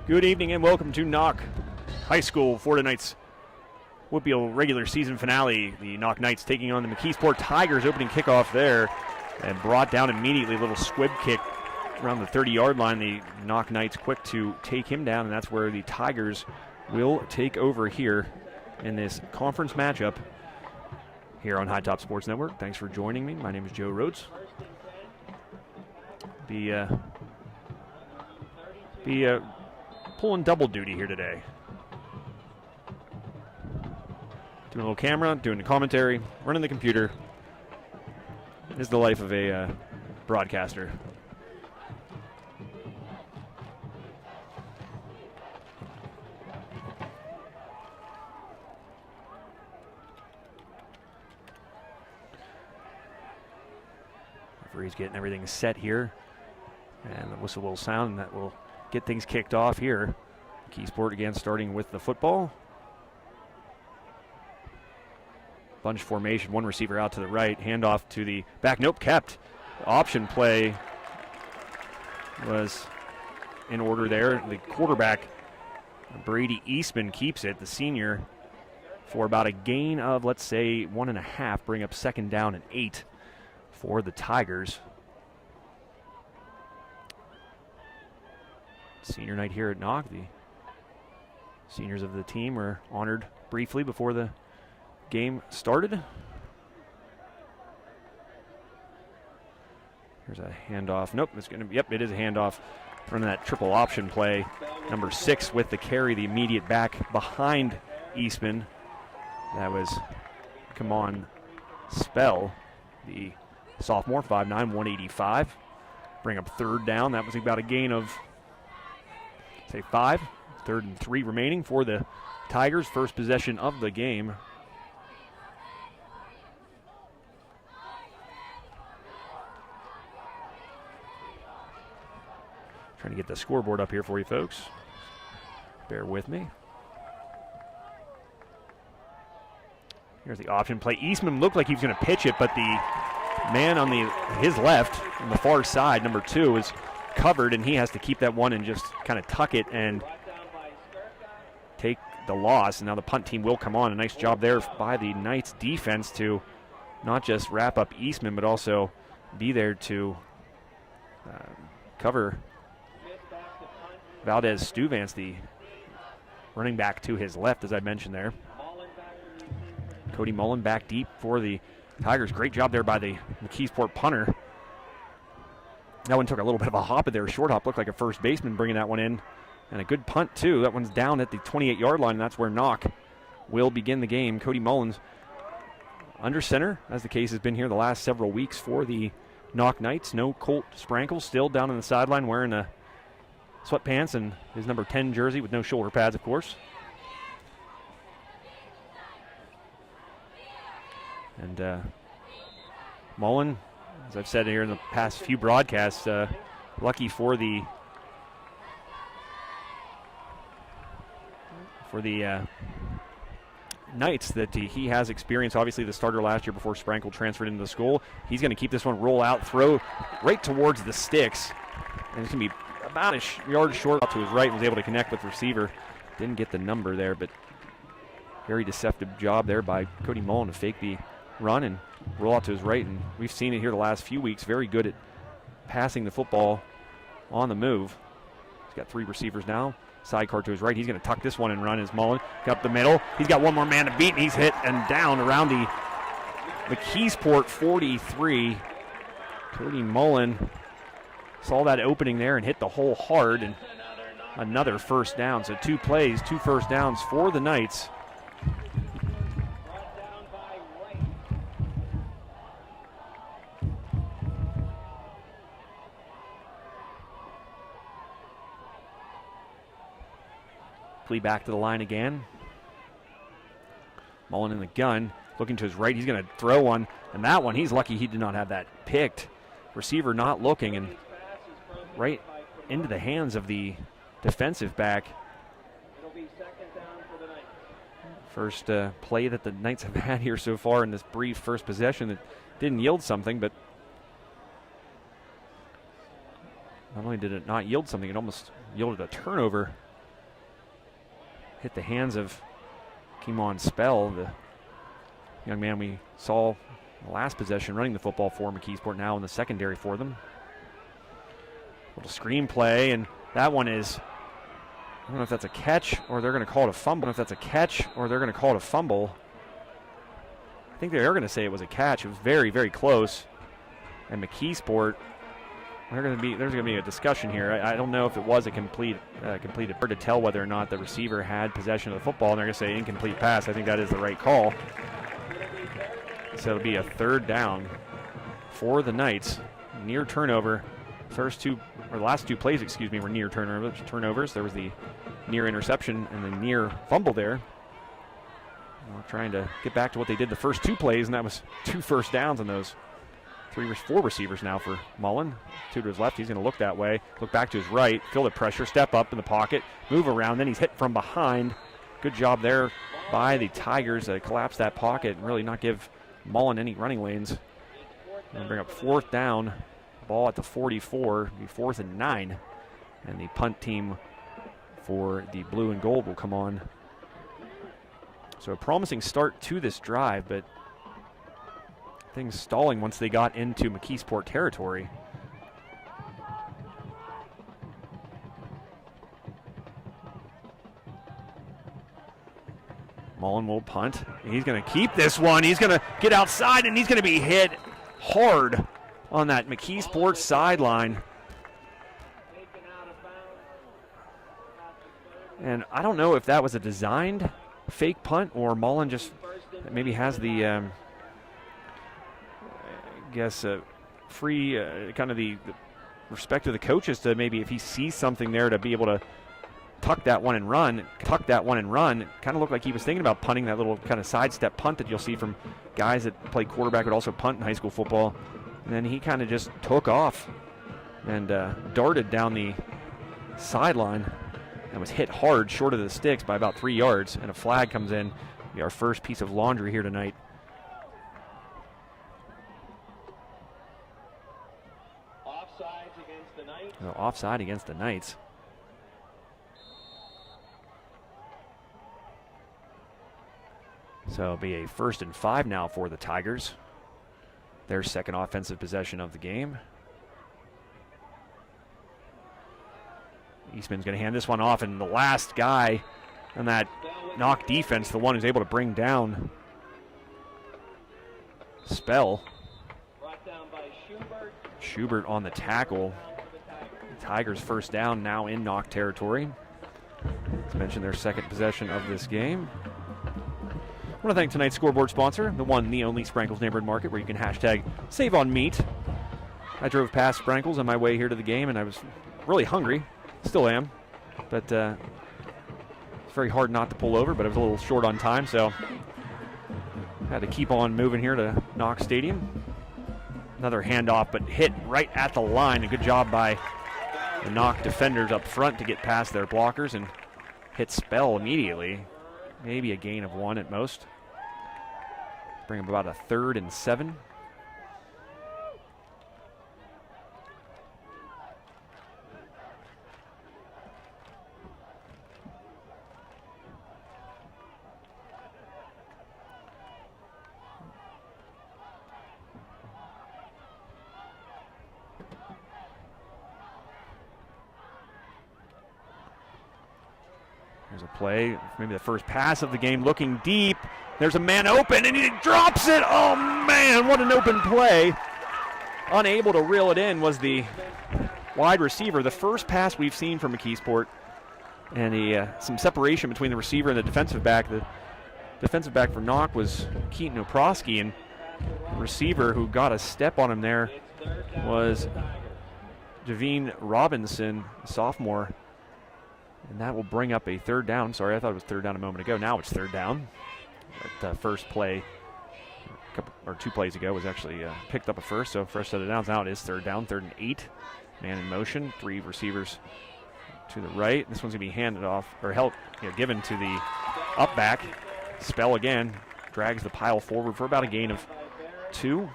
Good evening and welcome to Knoch High School for tonight's WPIAL regular season finale. The Knoch Knights taking on the McKeesport Tigers. Opening kickoff there and brought down immediately. A little squib kick around the 30-yard line. The Knoch Knights quick to take him down, and that's where the Tigers will take over here in this conference matchup here on High Top Sports Network. Thanks for joining me. My name is Joe Rhodes. Be pulling double duty here today. Doing a little camera, doing the commentary, running the computer. This is the life of a broadcaster. Referee's getting everything set here. And the whistle will sound, and that will get things kicked off here. McKeesport again starting with the football. Bunch formation, one receiver out to the right, handoff to the back. Nope, kept. Option play was in order there. The quarterback, Brady Eastman, keeps it, the senior, for about a gain of, let's say, 1.5, bring up second down and 8 for the Tigers. Senior night here at Knoch. The seniors of the team were honored briefly before the game started. Here's a handoff. Nope, it's going to be, yep, it is a handoff. Running that triple option play. Number 6 with the carry, the immediate back behind Eastman. That was Kamon Spell, the sophomore, 5'9", 185. Bring up third down. That was about a gain of, say, 5. 3rd and 3 remaining for the Tigers. First possession of the game. Trying to get the scoreboard up here for you folks. Bear with me. Here's the option play. Eastman looked like he was going to pitch it, but the man on his left, on the far side, number 2, is covered, and he has to keep that one and just kind of tuck it and take the loss. And now the punt team will come on. A nice job there by the Knights defense to not just wrap up Eastman, but also be there to cover Valdez Stuvance, the running back to his left, as I mentioned there. Cody Mullen back deep for the Tigers. Great job there by the McKeesport punter. That one took a little bit of a hop there. Short hop, looked like a first baseman bringing that one in. And a good punt, too. That one's down at the 28-yard line, and that's where Knoch will begin the game. Cody Mullins under center, as the case has been here the last several weeks for the Knoch Knights. No Colt Sprankle, still down on the sideline wearing a sweatpants and his number 10 jersey with no shoulder pads, of course. And Mullen, as I've said here in the past few broadcasts, lucky for the Knights that he has experience. Obviously the starter last year before Sprankle transferred into the school. He's going to keep this one, roll out, throw right towards the sticks. And it's going to be about a yard short out to his right. Was able to connect with receiver. Didn't get the number there, but very deceptive job there by Cody Mullen to fake the run and roll out to his right. And we've seen it here the last few weeks. Very good at passing the football on the move. He's got 3 receivers now. Sidecar to his right. He's going to tuck this one and run as Mullen got up the middle. He's got one more man to beat, and he's hit and down around the McKeesport 43. Cody Mullen saw that opening there and hit the hole hard, and another first down. So 2 plays, 2 first downs for the Knights. Plea back to the line again. Mullen in the gun, looking to his right. He's going to throw one, and that one, he's lucky he did not have that picked. Receiver not looking, and right into the hands of the defensive back. First play that the Knights have had here so far in this brief first possession that didn't yield something, but not only did it not yield something, it almost yielded a turnover hit the hands of Kimon Spell, the young man we saw the last possession running the football for McKeesport, now in the secondary for them. Little screen play, and that one is, I don't know if that's a catch or they're going to call it a fumble. I don't know if that's a catch or they're going to call it a fumble. I think they are going to say it was a catch. It was very, very close. And McKeesport, there's going to be a discussion here. I don't know if it was a completed. Hard to tell whether or not the receiver had possession of the football, and they're going to say incomplete pass. I think that is the right call. So it'll be a third down for the Knights. Near turnover. The last two plays, were near turnovers. There was the near interception and the near fumble there. We're trying to get back to what they did the first two plays, and that was 2 first downs on those 4 receivers now for Mullen. 2 to his left. He's going to look that way. Look back to his right. Feel the pressure. Step up in the pocket. Move around. Then he's hit from behind. Good job there by the Tigers to collapse that pocket and really not give Mullen any running lanes. And bring up 4th down. Ball at the 44. Be 4th and 9. And the punt team for the blue and gold will come on. So a promising start to this drive, but things stalling once they got into McKeesport territory. Mullen will punt. He's going to keep this one. He's going to get outside, and he's going to be hit hard on that McKeesport sideline. And I don't know if that was a designed fake punt or Mullen just maybe has the free kind of the respect of the coaches to maybe if he sees something there to be able to tuck that one and run. Kind of looked like he was thinking about punting that little kind of sidestep punt that you'll see from guys that play quarterback would also punt in high school football. And then he kind of just took off and darted down the sideline and was hit hard short of the sticks by about 3 yards, and a flag comes in. Be our first piece of laundry here tonight. Offside against the Knights. So it'll be a 1st and 5 now for the Tigers. Their second offensive possession of the game. Eastman's going to hand this one off, and the last guy on that Knoch defense, the one who's able to bring down Spell. Schubert on the tackle. The Tigers first down now in Knoch territory. Let's mention their second possession of this game. I want to thank tonight's scoreboard sponsor, the one, the only Sprankles Neighborhood Market, where you can hashtag save on meat. I drove past Sprankles on my way here to the game, and I was really hungry. Still am, but it's very hard not to pull over, but I was a little short on time, so had to keep on moving here to Knox Stadium. Another handoff, but hit right at the line. A good job by the Knox defenders up front to get past their blockers and hit Spell immediately. Maybe a gain of 1 at most. Bring up about a 3rd and 7. There's a play, maybe the first pass of the game, looking deep. There's a man open, and he drops it. Oh, man, what an open play. Unable to reel it in was the wide receiver. The first pass we've seen from McKeesport, and some separation between the receiver and the defensive back. The defensive back for Knoch was Keaton Oprosky, and the receiver who got a step on him there was Javine Robinson, a sophomore. And that will bring up a 3rd down. Sorry, I thought it was 3rd down a moment ago. Now it's 3rd down. That first play, 2 plays ago, was actually picked up a first. So fresh set of downs. Now it is 3rd down, 3rd and 8. Man in motion. 3 receivers to the right. This one's going to be handed off, or given to the up back. Spell again. Drags the pile forward for about a gain of 2.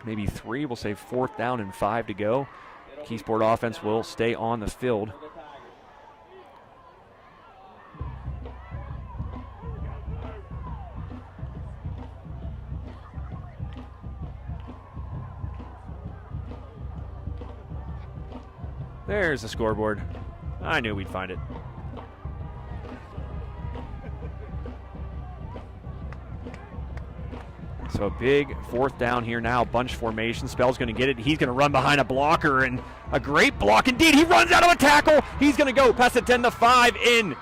Maybe 3. We'll say 4th down and 5 to go. McKeesport offense will stay on the field. There's the scoreboard. I knew we'd find it. So a big 4th down here now, bunch formation. Spell's going to get it. He's going to run behind a blocker, and a great block indeed. He runs out of a tackle. He's going to go past the 10-5 in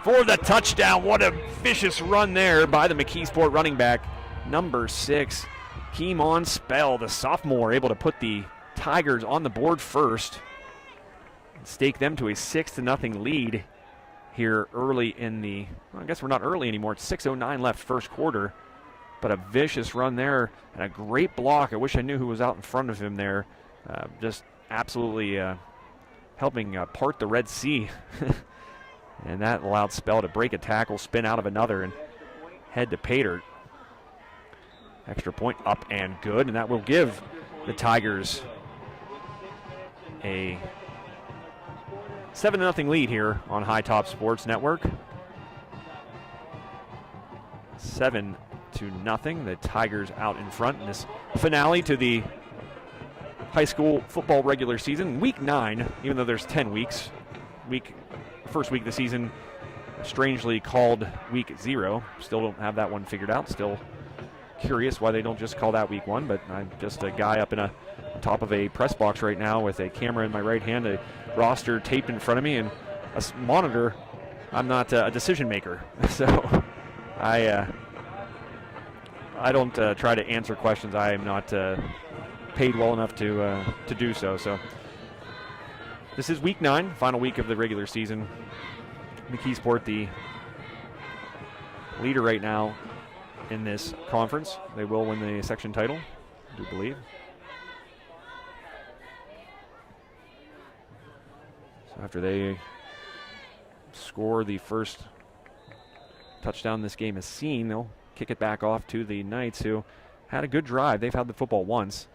for the touchdown. What a vicious run there by the McKeesport running back, number 6, Keemon Spell, the sophomore, able to put the Tigers on the board first and stake them to a 6-0 lead here early in the, well, I guess we're not early anymore. It's 6:09 left first quarter. But a vicious run there and a great block. I wish I knew who was out in front of him there. Just absolutely helping part the Red Sea. And that allowed Spell to break a tackle, spin out of another, and head to pay dirt. Extra point up and good, and that will give the Tigers a 7-0 lead here on High Top Sports Network. 7-0. The Tigers out in front in this finale to the high school football regular season. Week 9, even though there's 10 weeks. First week of the season, strangely called Week 0. Still don't have that one figured out. Still curious why they don't just call that Week 1, but I'm just a guy up in a top of a press box right now with a camera in my right hand, a roster taped in front of me, and a monitor. I'm not a decision maker, so I don't try to answer questions. I am not paid well enough to do so. So this is Week 9, final week of the regular season. McKeesport, the leader right now in this conference. They will win the section title, I do believe. So after they score the first touchdown this game is seen, they'll kick it back off to the Knights, who had a good drive. They've had the football once.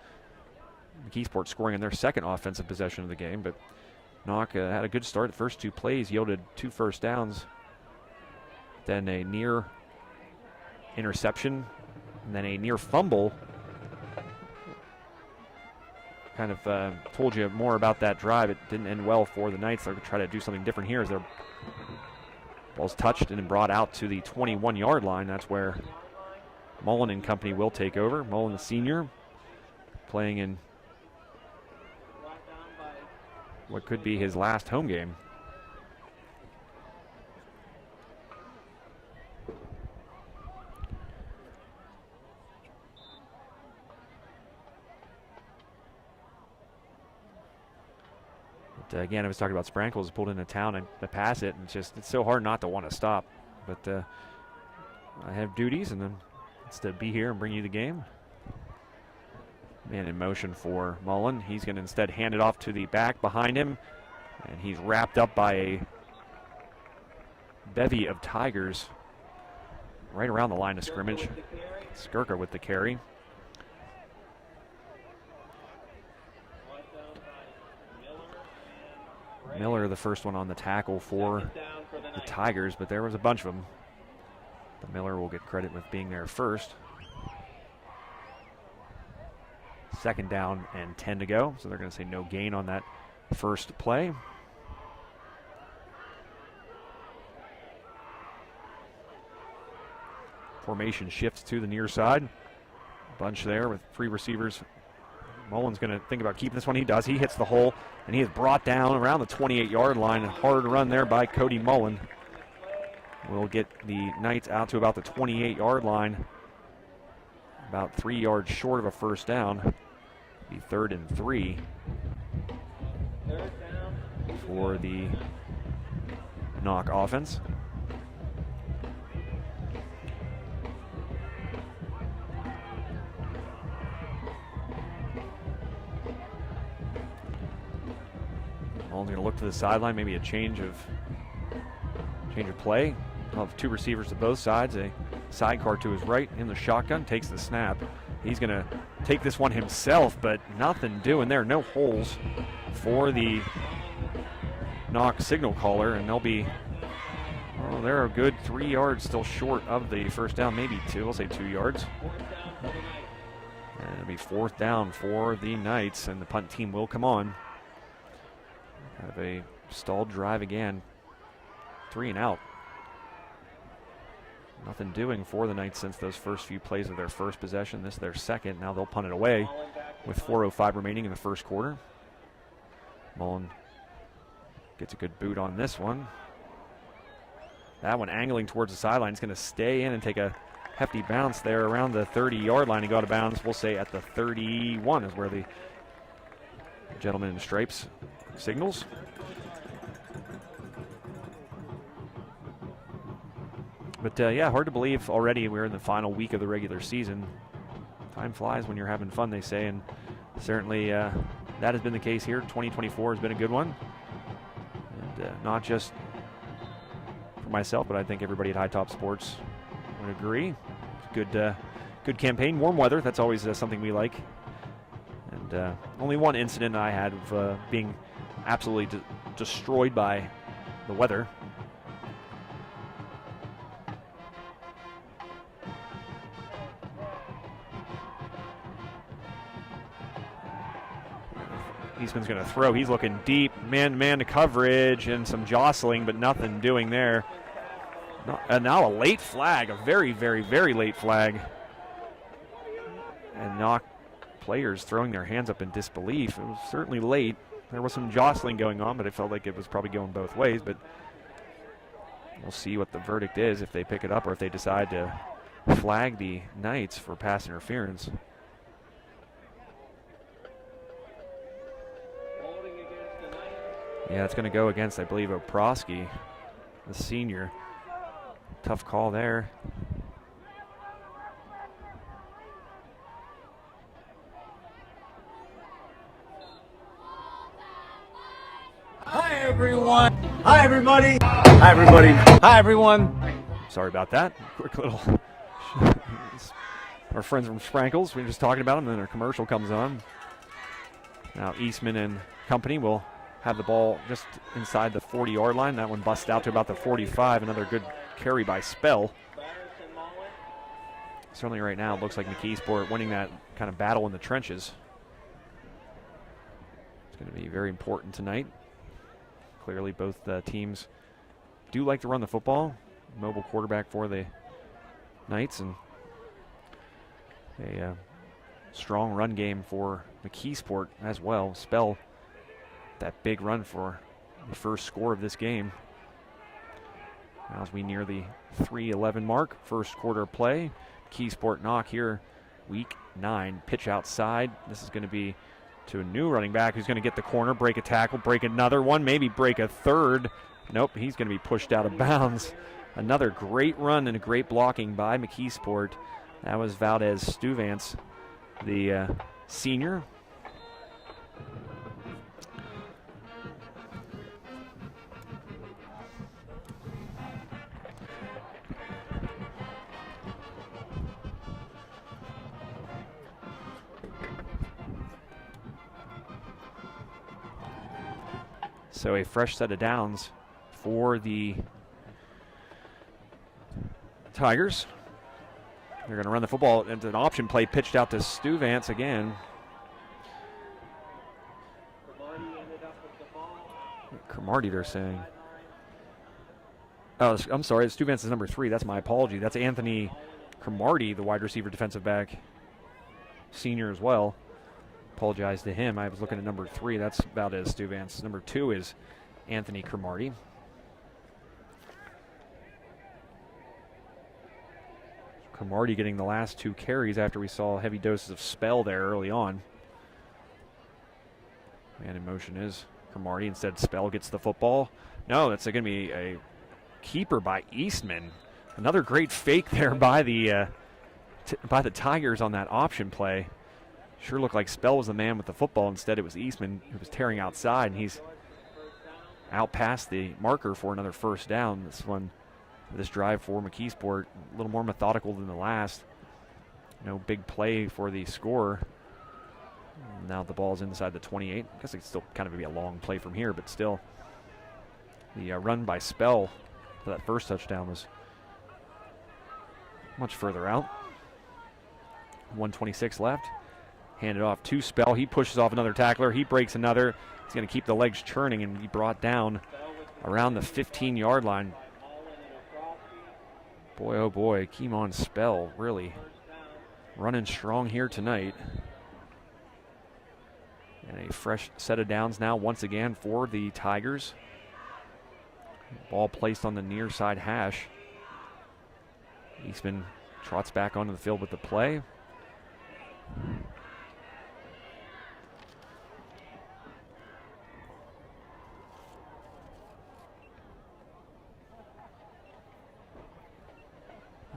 McKeesport scoring in their second offensive possession of the game, but Knoch had a good start. The first 2 plays yielded 2 first downs, then a near interception, and then a near fumble. Kind of told you more about that drive. It didn't end well for the Knights. They're going to try to do something different here as their ball's touched and brought out to the 21-yard line. That's where Mullen and company will take over. Mullen, the senior, playing in what could be his last home game. But again, I was talking about Sprankles pulled into town and to pass it, and it's so hard not to want to stop. But I have duties, and then it's to be here and bring you the game. Man in motion for Mullen. He's going to instead hand it off to the back behind him, and he's wrapped up by a bevy of Tigers right around the line of scrimmage. Skirka with the carry. Miller, the first one on the tackle for the Tigers, but there was a bunch of them. But Miller will get credit with being there first. 2nd down and 10 to go, so they're going to say no gain on that first play. Formation shifts to the near side. Bunch there with 3 receivers. Mullen's going to think about keeping this one. He does. He hits the hole, and he is brought down around the 28-yard line. A hard run there by Cody Mullen. We'll get the Knights out to about the 28-yard line. About 3 yards short of a first down. Be 3rd and 3 for the Knoch offense. Mullen's going to look to the sideline, maybe a change of play. He'll have 2 receivers to both sides, a sidecar to his right in the shotgun, takes the snap. He's going to take this one himself, but nothing doing there. No holes for the Knoch signal caller, and they'll be, oh, they're a good 3 yards still short of the first down, maybe 2. We'll say 2 yards. And it'll be 4th down for the Knights, and the punt team will come on. Have a stalled drive again. 3 and out. Nothing doing for the Knights since those first few plays of their first possession. This is their second. Now they'll punt it away with 4:05 remaining in the first quarter. Mullen gets a good boot on this one. That one angling towards the sideline. It's going to stay in and take a hefty bounce there around the 30-yard line and go out of bounds. We'll say at the 31 is where the gentleman in stripes signals. But yeah, hard to believe already we're in the final week of the regular season. Time flies when you're having fun, they say, and certainly that has been the case here. 2024 has been a good one. And not just for myself, but I think everybody at High Top Sports would agree. Good campaign, warm weather, that's always something we like. And only one incident I had of being absolutely destroyed by the weather. Eastman's going to throw. He's looking deep, man-to-man to coverage, and some jostling, but nothing doing there. And now a late flag, a very, very, very late flag. And Knoch players throwing their hands up in disbelief. It was certainly late. There was some jostling going on, but it felt like it was probably going both ways. But we'll see what the verdict is, if they pick it up or if they decide to flag the Knights for pass interference. Yeah, it's going to go against, I believe, Oprosky, the senior. Tough call there. Hi, everyone. Hi, everybody. Hi, everybody. Hi, everyone. Sorry about that. Quick little... Our friends from Sprankles, we were just talking about them, and then our commercial comes on. Now Eastman and company will have the ball just inside the 40-yard line. That one busts out to about the 45. Another good carry by Spell. Certainly right now it looks like McKeesport winning that kind of battle in the trenches. It's going to be very important tonight. Clearly both teams do like to run the football. Mobile quarterback for the Knights, and a strong run game for McKeesport as well. Spell that big run for the first score of this game. Now as we near the 3:11 mark, first quarter play. McKeesport Knoch here, week 9. Pitch outside. This is going to be to a new running back who's going to get the corner, break a tackle, break another one, maybe break a third. Nope, he's going to be pushed out of bounds. Another great run and a great blocking by McKeesport. That was Valdez Stuvance, the senior. So a fresh set of downs for the Tigers. They're going to run the football into an option play pitched out to Stuvance again. Cromartie, they're saying. Oh, I'm sorry. Stuvance is number 3. That's my apology. That's Anthony Cromartie, the wide receiver defensive back, senior as well. Apologize to him. I was looking at number 3. That's Valdez Stuvance. Number 2 is Anthony Cromartie. Cromartie getting the last 2 carries after we saw heavy doses of Spell there early on. Man in motion is Cromartie. Instead, Spell gets the football. No, that's going to be a keeper by Eastman. Another great fake there by the Tigers on that option play. Sure looked like Spell was the man with the football. Instead, it was Eastman who was tearing outside, and he's out past the marker for another first down. This drive for McKeesport, a little more methodical than the last. No big play for the scorer. Now the ball's inside the 28. I guess it's still kind of be a long play from here, but still. The run by Spell for that first touchdown was much further out. 1:26 left. Handed off to Spell. He pushes off another tackler. He breaks another. He's going to keep the legs churning and be brought down around the 15-yard line. Boy, oh boy, Keemon Spell really running strong here tonight. And a fresh set of downs now once again for the Tigers. Ball placed on the near side hash. Eastman trots back onto the field with the play.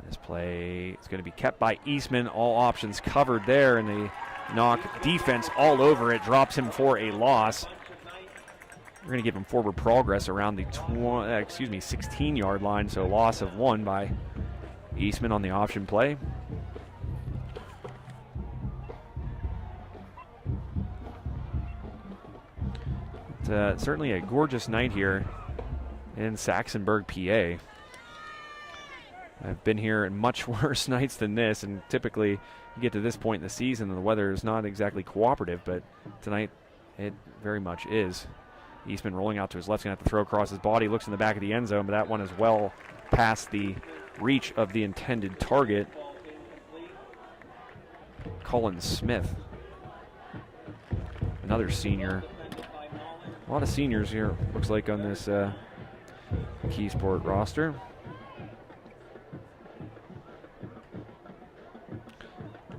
This play is going to be kept by Eastman. All options covered there, and the Knoch defense all over it drops him for a loss. We're going to give him forward progress around the 16-yard line, so a loss of 1 by Eastman on the option play. It's certainly a gorgeous night here in Saxonburg, PA. I've been here in much worse nights than this, and typically you get to this point in the season and the weather is not exactly cooperative, but tonight it very much is. Eastman rolling out to his left, going to have to throw across his body, looks in the back of the end zone, but that one is well past the reach of the intended target. Cullen Smith, another senior. A lot of seniors here, looks like, on this McKeesport roster.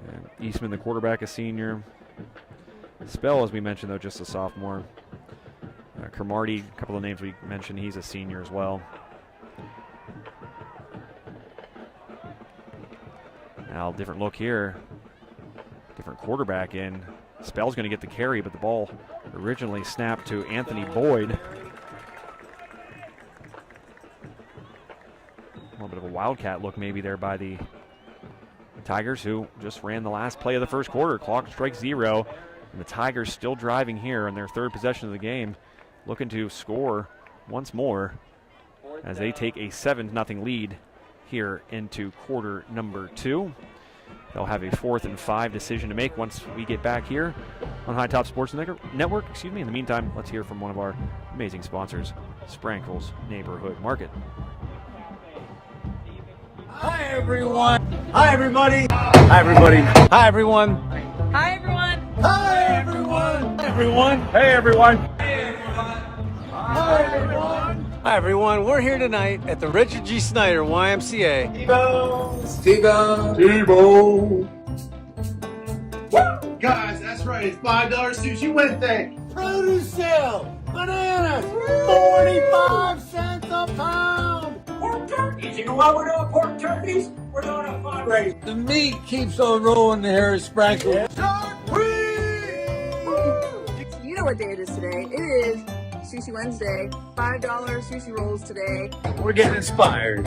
And Eastman, the quarterback, a senior. Spell, as we mentioned, though, just a sophomore. Cromartie, a couple of names we mentioned, he's a senior as well. Now, different look here. Different quarterback in. Spell's going to get the carry, but the ball originally snapped to Anthony Boyd. A little bit of a wildcat look maybe there by the Tigers, who just ran the last play of the first quarter. Clock strikes 0, and the Tigers still driving here on their third possession of the game, looking to score once more as they take a 7-0 lead here into quarter number 2. They'll have a 4th and 5 decision to make once we get back here on High Top Sports Network. In the meantime, let's hear from one of our amazing sponsors, Sprankle's Neighborhood Market. Hi, everyone. Hi, everybody. Hi, everybody. Hi, everyone. Hi, everyone. Hi, everyone. Everyone. Hey, everyone. Hi, everyone. Hi, everyone. We're here tonight at the Richard G. Snyder YMCA. Tebow. Woo! Guys, that's right. It's $5 Sushi Wednesday. Produce sale. Bananas. 45 cents a pound. Pork turkeys. You know why we're doing pork turkeys? We're doing a fundraiser. The meat keeps on rolling here at Sprankle. You know what day it is today. It is Sushi Wednesday. $5 sushi rolls today. We're getting inspired.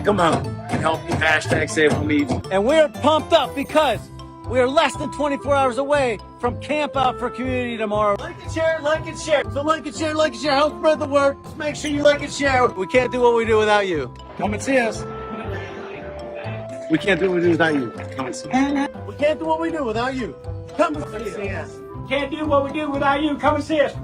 Come on and help me hashtag save the meat. And we're pumped up because we are less than 24 hours away from Camp Out for Community tomorrow. Like and share, like and share. So like and share, like and share. Help spread the word. Just make sure you like and share. We can't do what we do without you. Come and see us. We can't do what we do without you. Come and see us. We can't do what we do without you. Come and see us. Can't do what we do without you. Come and see us.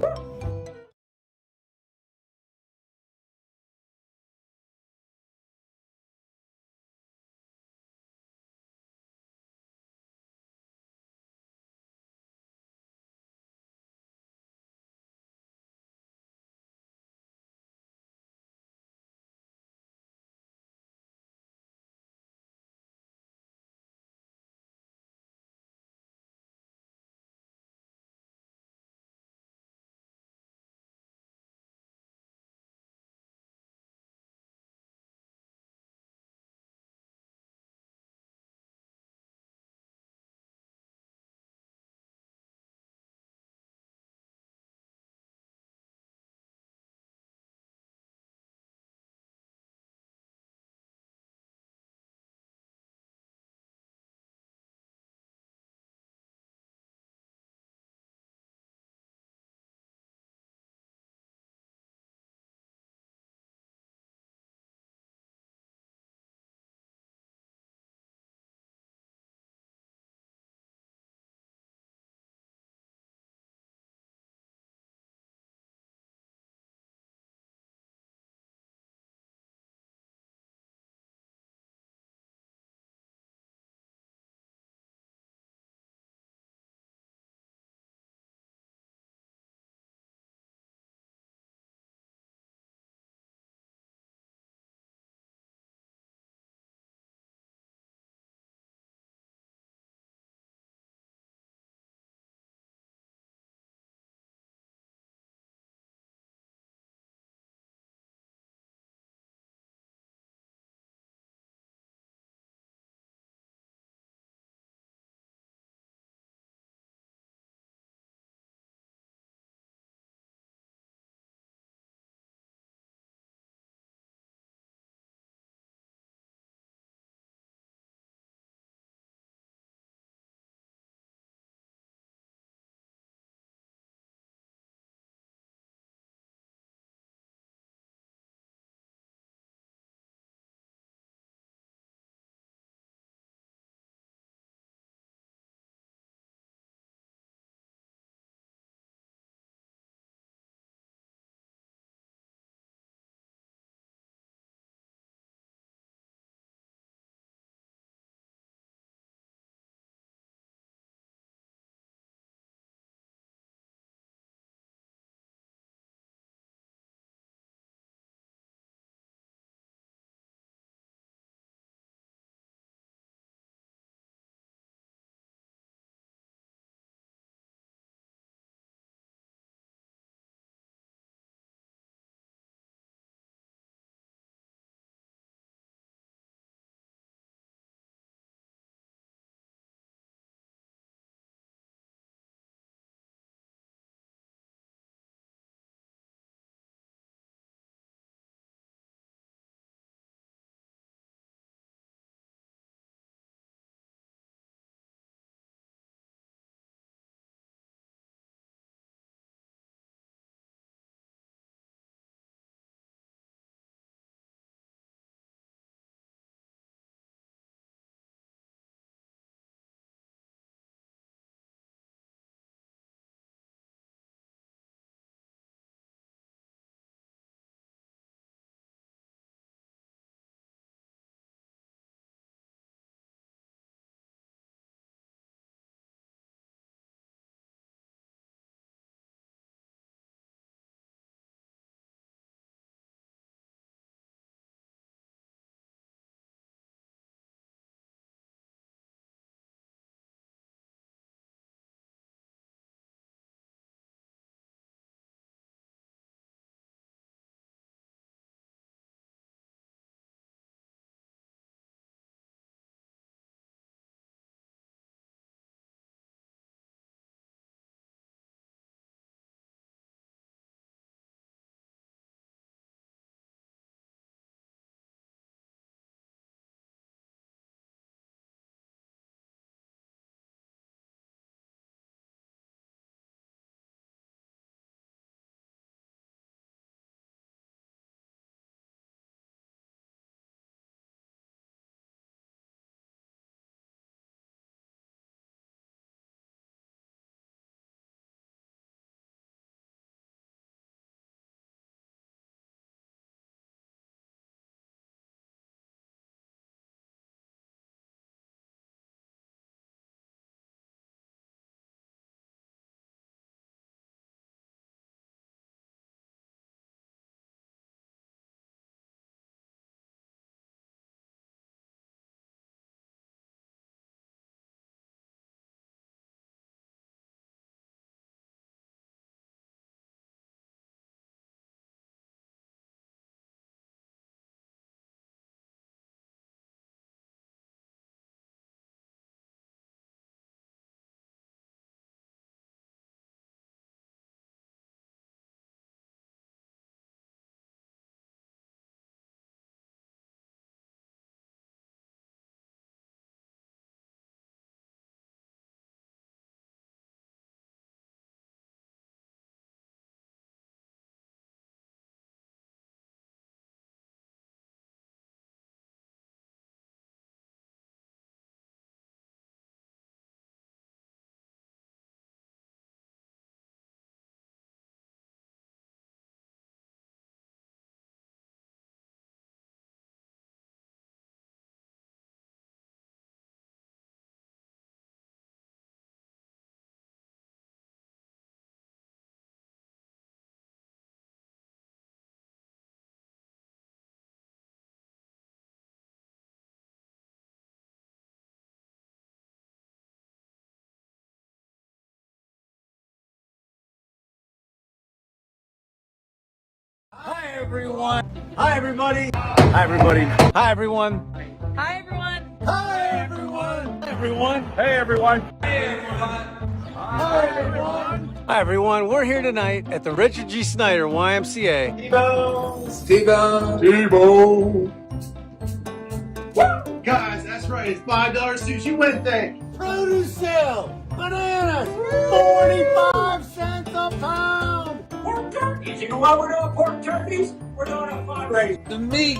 everyone. Hi, everybody. Hi, everybody. Hi, everyone. Hi, everyone. Hi, everyone. Everyone. Hey, everyone. Hey, everyone. Hi, everyone. Hi, everyone. We're here tonight at the Richard G. Snyder YMCA. T-Bone. Guys, that's right. It's $5 Sushi Wednesday. Produce sale. Bananas. 45 cents a pound. Pork turkeys. You know why we're doing pork turkeys? We're doing a fundraiser. The meat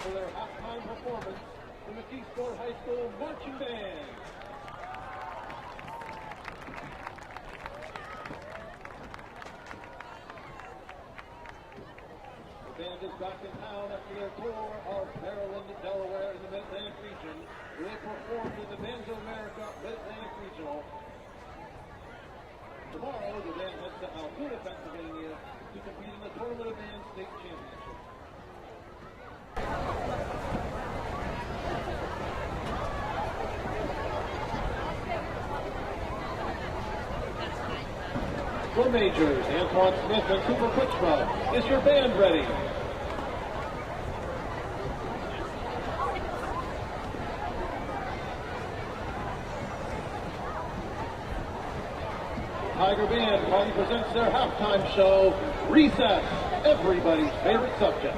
for their halftime performance, the McKeesport High School Marching Band. The band is back in town after their tour of Maryland and Delaware in the Mid-Atlantic region, where they performed in the Bands of America Mid-Atlantic Regional. Tomorrow, the band heads to Altoona, Pennsylvania to compete in the Tournament of Bands State Championship. Drum majors, Antoine Smith and Cooper Kuchma. Is your band ready? Tiger Band finally presents their halftime show, Recess, everybody's favorite subject.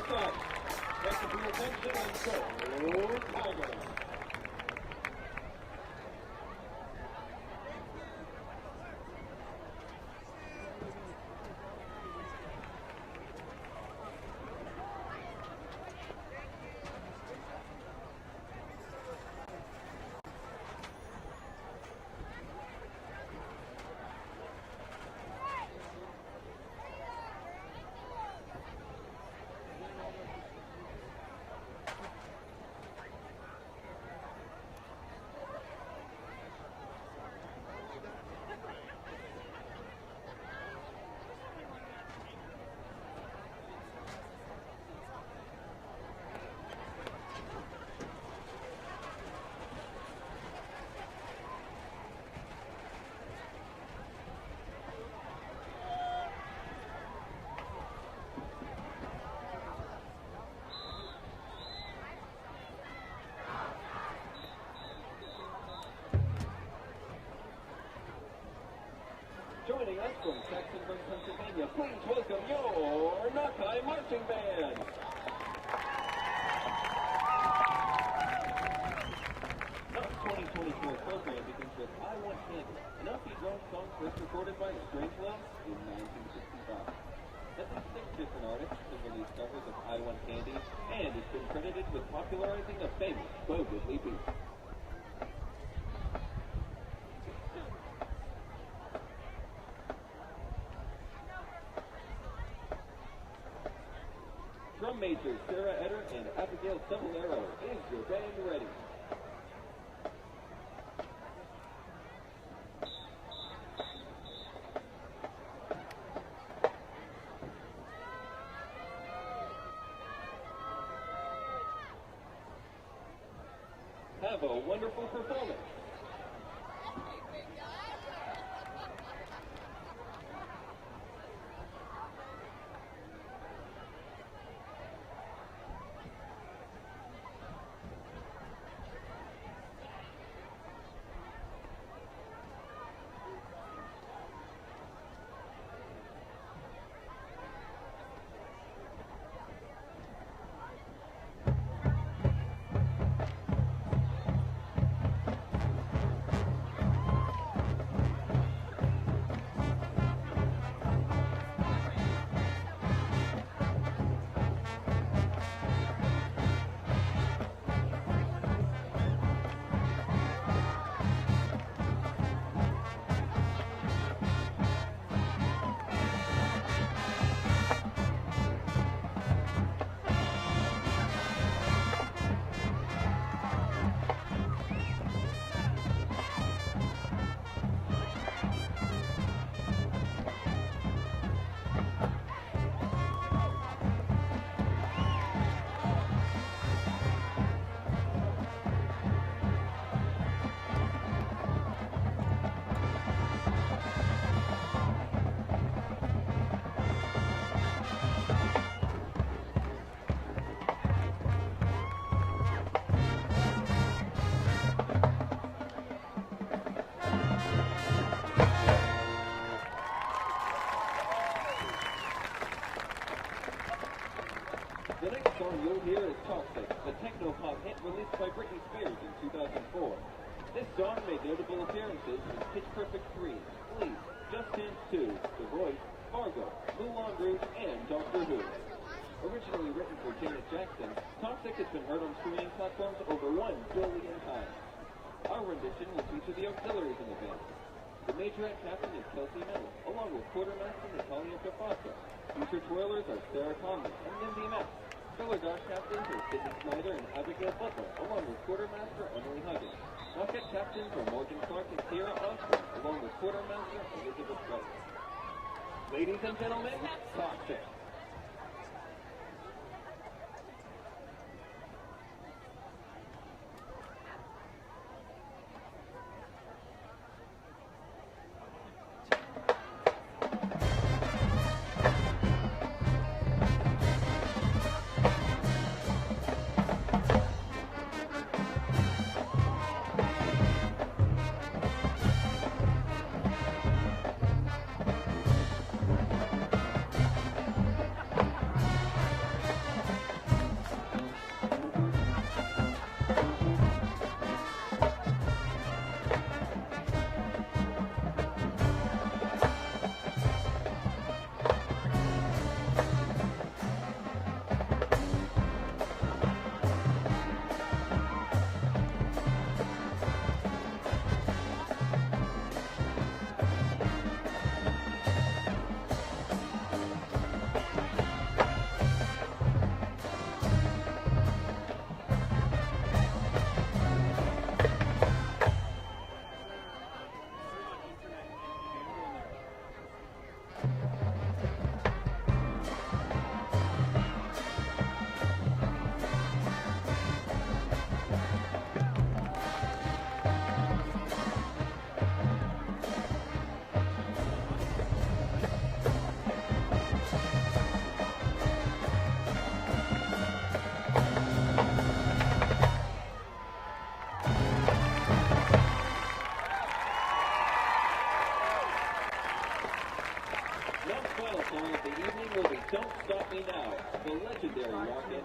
side. Thank you for your attention and go Tigers. Joining us from Jacksonville, Pennsylvania, please welcome your Knoch Marching Band. Knoch's 2024 program begins with I Want Candy, an upbeat rock song first recorded by Strangelove in 1965. That's a 6 different artists have released covers of I Want Candy, and it's been credited with popularizing the famous Bo Diddley beat. Drum majors Sarah Eder and Abigail Cebollero, is your band ready? Have a wonderful performance. The next song you'll hear is Toxic, the techno-pop hit released by Britney Spears in 2004. This song made notable appearances in Pitch Perfect 3, Glee, Just Dance 2, The Voice, Fargo, Moulin Rouge, and Doctor Who. Originally written for Janet Jackson, Toxic has been heard on streaming platforms over 1 billion times. Our rendition will feature the auxiliaries in the band. The majorette captain is Kelsey Mellon, along with quartermaster Natalia Cafasso. Future twirlers are Sarah Conley and Lindsay Mack. Filler Dodge captains are Sidney Snyder and Abigail Butler, along with quartermaster Emily Huggins. Rocket captains are Morgan Clark and Kira Osborne, along with quartermaster Elizabeth White. Ladies and gentlemen, Toxic.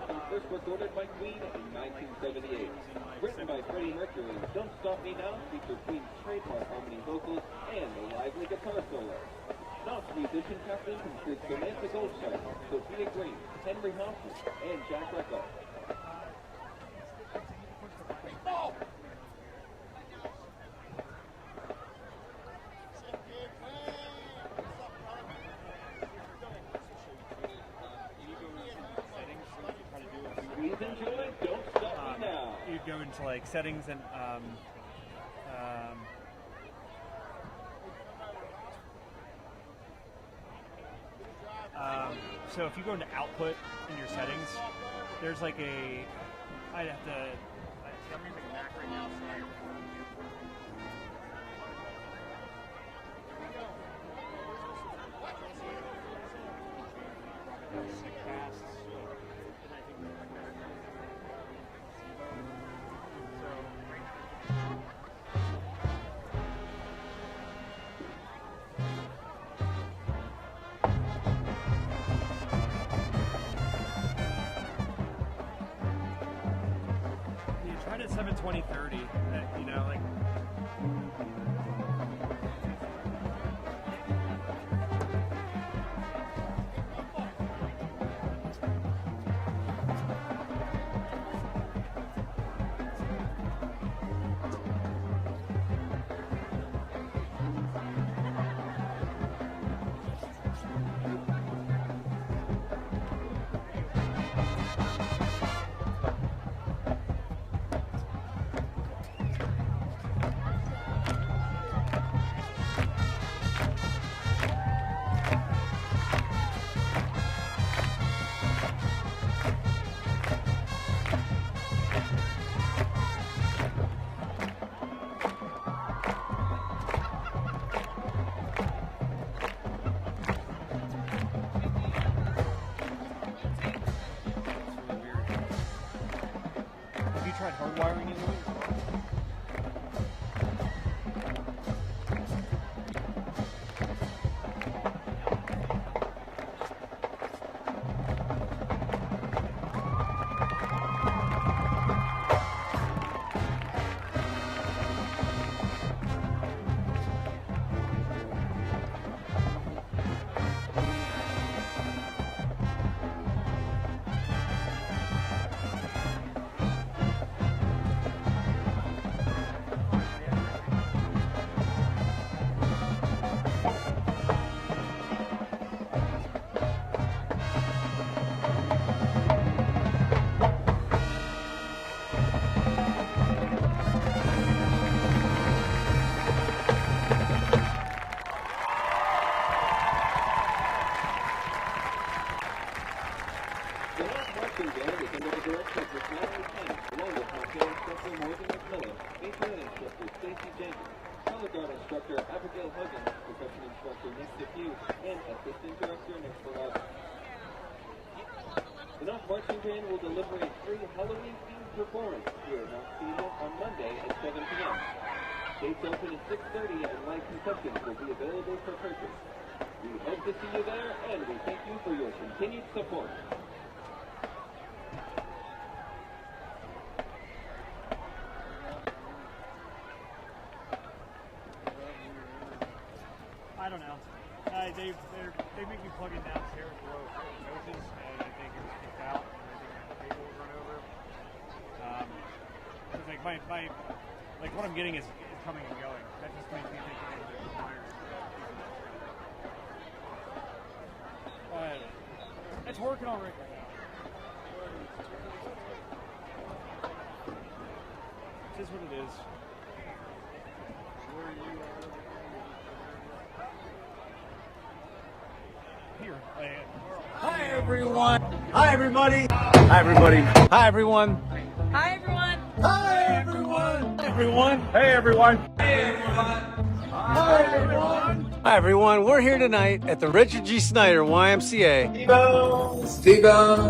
song first recorded by Queen in 1978. Written by Freddie Mercury, Don't Stop Me Now featured Queen's trademark harmony vocals and a lively guitar solo. Knoch musician captains include Samantha Goldstein, Sophia Green, Henry Hoffman, and Jack Recko. Please enjoy Don't Stop Me Now. You go into like settings and so if you go into output in your settings, there's like a, I'm using Mac right now, so tried at 720/30, you know, like. Have you tried hardwiring into it? The Knoch marching band is under the direction of Miss Natalie King, along with marching instructor Morgan McMillan, baseline instructor Stacy Jenkins, color guard instructor Abigail Huggins, percussion instructor Nick DePew, and assistant director Nick Ferrari. The Knoch marching band will deliver a free Halloween-themed performance here at Knoch Stadium on Monday at 7 p.m. Gates open at 6:30 and live concessions will be available for purchase. We hope to see you there, and we thank you for your continued support. I don't know. They make me plug in downstairs below coaches, and I think it was kicked out, and I think the cable was run over. It's like like what I'm getting is coming and going. That just makes me think of the wires. It's working all right now. It is what it is. Here. Hi everyone. Hi everybody. Hi everybody. Hi everyone. Hi, everyone. Hi everyone. Everyone. Hey everyone. Hey everyone. Hi everyone. Hi everyone. We're here tonight at the Richard G. Snyder YMCA. Steve-O.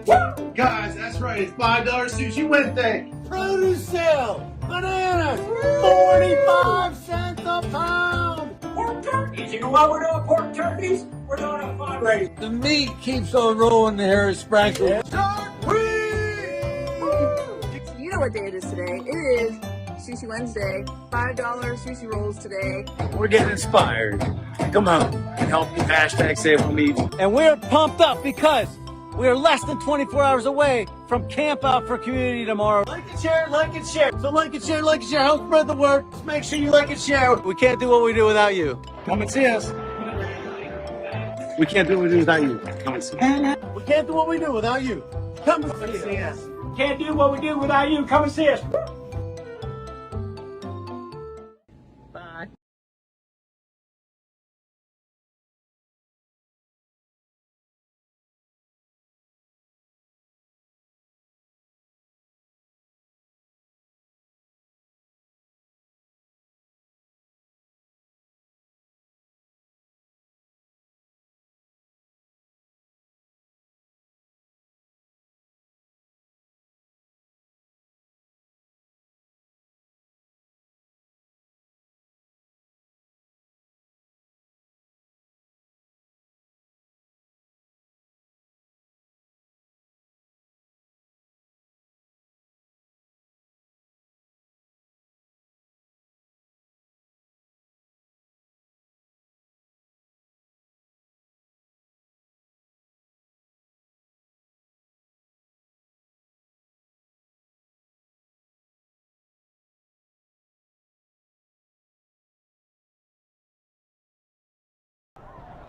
Woo! Guys, that's right. It's $5 Sushi Wednesday. Produce sale. Bananas. 45 cents a pound. pork turkeys. You know why we're doing pork turkeys? We're doing a fundraiser. The meat keeps on rolling here at Sprinkle. You know what day it is today. It is Sushi Wednesday. $5 sushi rolls today. We're getting inspired. Come on and help me hashtag save on me. And we're pumped up because we are less than 24 hours away from Camp Out for Community tomorrow. Like and share, like and share. So like and share, help spread the word. Just make sure you like and share. We can't do what we do without you. Come and see us. We can't do what we do without you. Come and see us. We can't do what we do without you. Come and see us. Can't do what we do without you. Come and see us. Bye.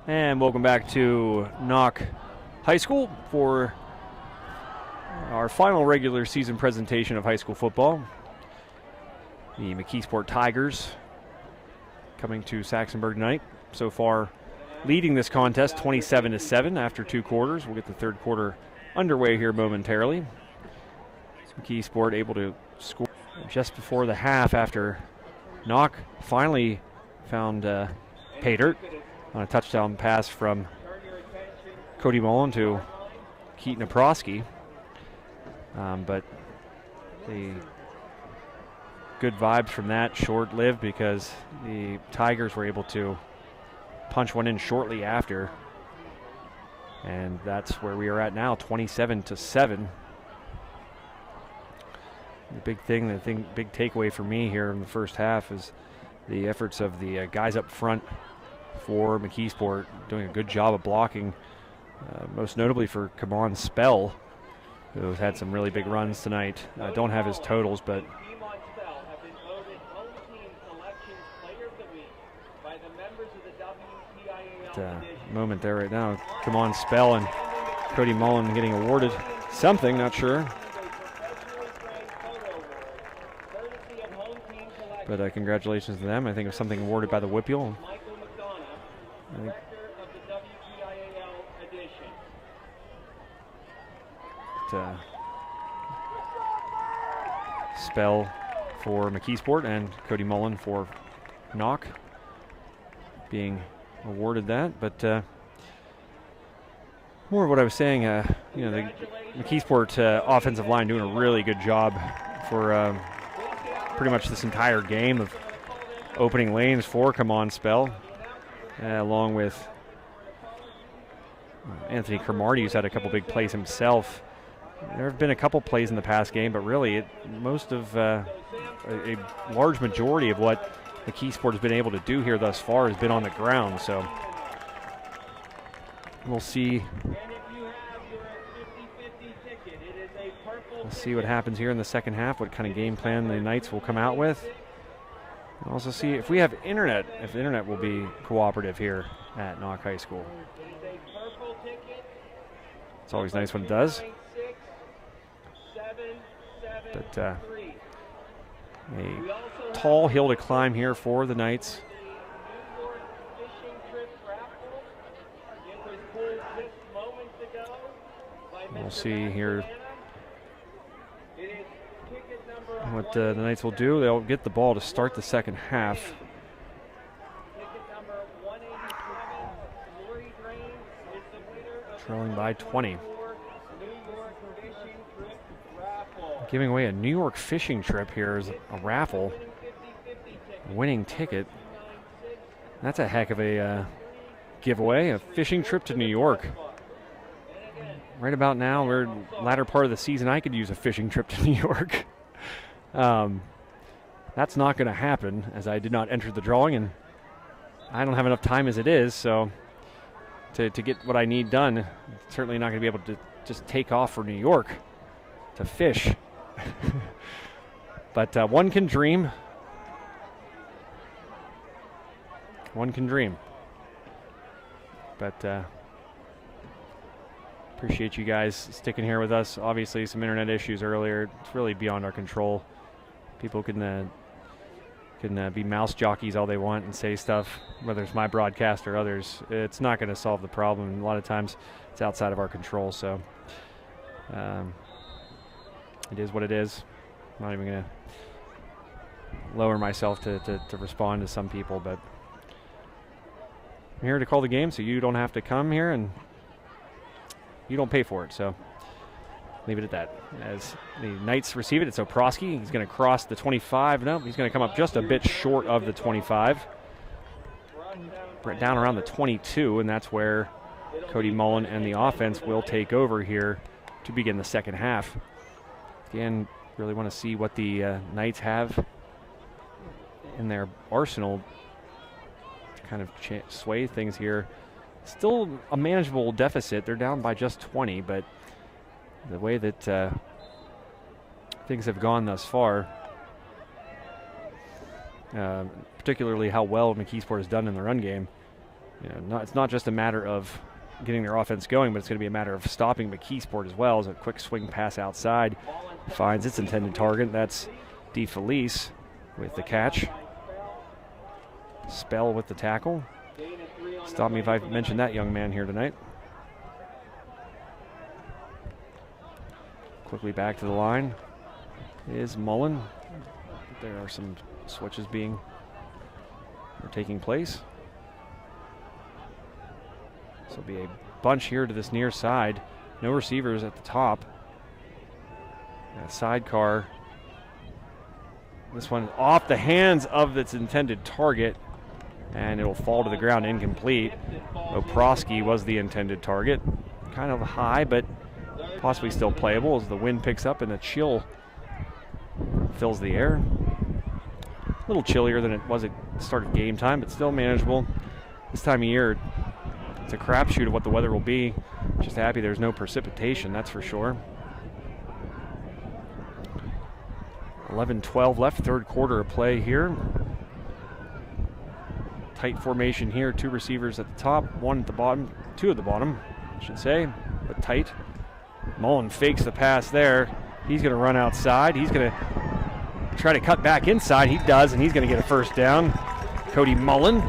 And welcome back to Knoch High School for our final regular season presentation of high school football. The McKeesport Tigers coming to Saxonburg tonight. So far leading this contest 27-7 after 2 quarters. We'll get the third quarter underway here momentarily. McKeesport able to score just before the half after Knoch finally found pay dirt on a touchdown pass from Cody Mullen to Keaton Aprosky. But the good vibes from that short-lived because the Tigers were able to punch one in shortly after. And that's where we are at now, 27-7. The big takeaway for me here in the first half is the efforts of the guys up front for McKeesport, doing a good job of blocking, most notably for Kamon Spell, who has had some really big runs tonight. I don't have his totals, but moment there right now. Kamon Spell and Cody Mullen getting awarded something, not sure. But congratulations to them. I think it was something awarded by the WPIAL. Spell for McKeesport and Cody Mullen for Knoch being awarded that. But more of what I was saying, the McKeesport offensive line doing a really good job for pretty much this entire game of opening lanes for Kamon Spell, along with Anthony Cromartie, who's had a couple big plays himself. There have been a couple plays in the past game, but really most of a large majority of what McKeesport has been able to do here thus far has been on the ground. So we'll see. We'll see what happens here in the second half, what kind of game plan the Knights will come out with. We'll also see if we have internet, if the internet will be cooperative here at Knoch High School. It's always nice when it does. But a tall hill to climb here for the Knights. We'll see here what the Knights will do. They'll get the ball to start the second half. Trailing by 20. Giving away a New York fishing trip here as a raffle. Winning ticket. That's a heck of a giveaway, a fishing trip to New York. Right about now, we're latter part of the season, I could use a fishing trip to New York. That's not going to happen, as I did not enter the drawing, and I don't have enough time as it is, so to get what I need done, certainly not going to be able to just take off for New York to fish. But one can dream. One can dream. But appreciate you guys sticking here with us. Obviously, some internet issues earlier. It's really beyond our control. People can be mouse jockeys all they want and say stuff, whether it's my broadcast or others. It's not going to solve the problem. A lot of times, it's outside of our control. So it is what it is. I'm not even going to lower myself to respond to some people, but I'm here to call the game, so you don't have to come here and you don't pay for it. So leave it at that. As the Knights receive it, it's Oprosky. He's going to cross the 25. No, he's going to come up just a bit short of the 25. Down around the 22, and that's where Cody Mullen and the offense will take over here to begin the second half. Again, really want to see what the Knights have in their arsenal to kind of sway things here. Still a manageable deficit. They're down by just 20, but the way that things have gone thus far, particularly how well McKeesport has done in the run game, it's not just a matter of getting their offense going, but it's going to be a matter of stopping McKeesport as well. As a quick swing pass outside finds its intended target. That's DeFelice with the catch. Spell with the tackle. Stop me if I mentioned that young man here tonight. Quickly back to the line is Mullen. There are some switches taking place. This will be a bunch here to this near side. No receivers at the top. A sidecar. This one off the hands of its intended target, and it'll fall to the ground incomplete. Oprosky was the intended target. Kind of high, but possibly still playable as the wind picks up and a chill fills the air. A little chillier than it was at the start of game time, but still manageable. This time of year, it's a crapshoot of what the weather will be. Just happy there's no precipitation, that's for sure. 11-12 left, third quarter of play here. Tight formation here, two receivers at the top, one at the bottom, two at the bottom, I should say, but tight. Mullen fakes the pass there. He's going to run outside. He's going to try to cut back inside. He does, and he's going to get a first down. Cody Mullen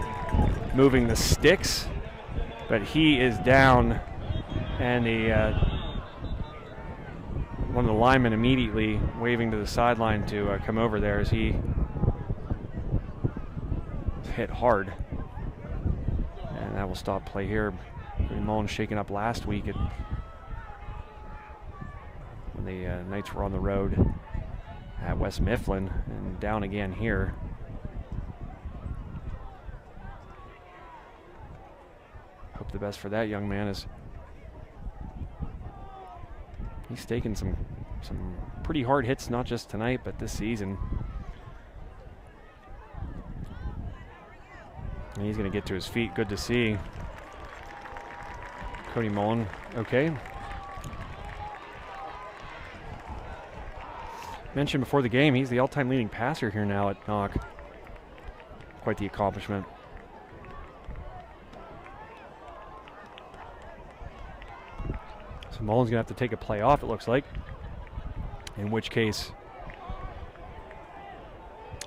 moving the sticks, but he is down, and one of the linemen immediately waving to the sideline to come over there as he hit hard. And that will stop play here. Cody Mullen shaken up last week when the Knights were on the road at West Mifflin, and down again here. Hope the best for that young man, as he's taken some pretty hard hits, not just tonight, but this season. And he's going to get to his feet. Good to see. Cody Mullen, okay. Mentioned before the game, he's the all-time leading passer here now at Knoch. Quite the accomplishment. So Mullen's going to have to take a play off, it looks like. In which case,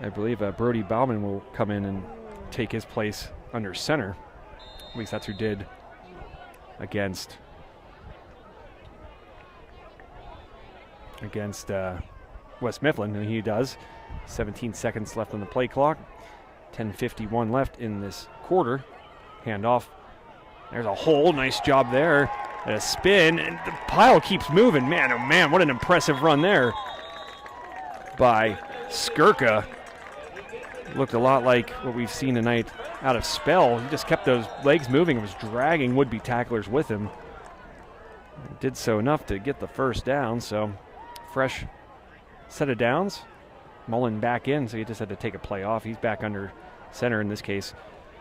I believe Brody Bauman will come in and take his place under center. At least that's who did against West Mifflin, and he does. 17 seconds left on the play clock. 10:51 left in this quarter. Handoff. There's a hole. Nice job there. And a spin, and the pile keeps moving. Man, oh man, what an impressive run there by Skirka. Looked a lot like what we've seen tonight out of spell. He just kept those legs moving and was dragging would-be tacklers with him. Did so enough to get the first down, so fresh set of downs. Mullen back in, so he just had to take a play off. He's back under center in this case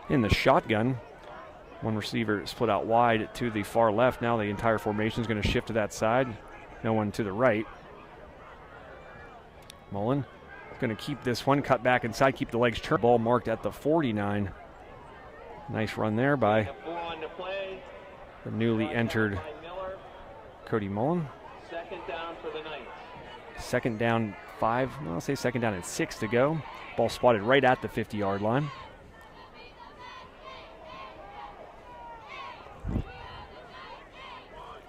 in the shotgun. One receiver split out wide to the far left. Now the entire formation is going to shift to that side. No one to the right. Mullen is going to keep this one, cut back inside, keep the legs turned. Ball marked at the 49. Nice run there by the newly entered Cody Mullen. Second down for the Knights. Second down 5, I'll say second down and 6 to go. Ball spotted right at the 50-yard line.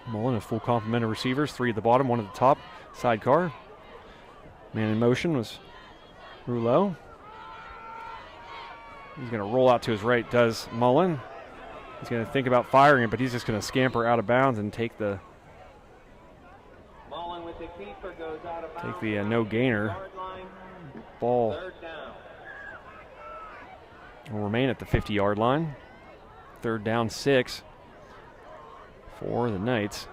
Mullen, a full complement of receivers, 3 at the bottom, 1 at the top. Sidecar. Man in motion was Rouleau. He's going to roll out to his right, does Mullen. He's going to think about firing it, but he's just going to scamper out of bounds and take the no gainer. Ball will remain at the 50-yard line. Third down 6 for the Knights.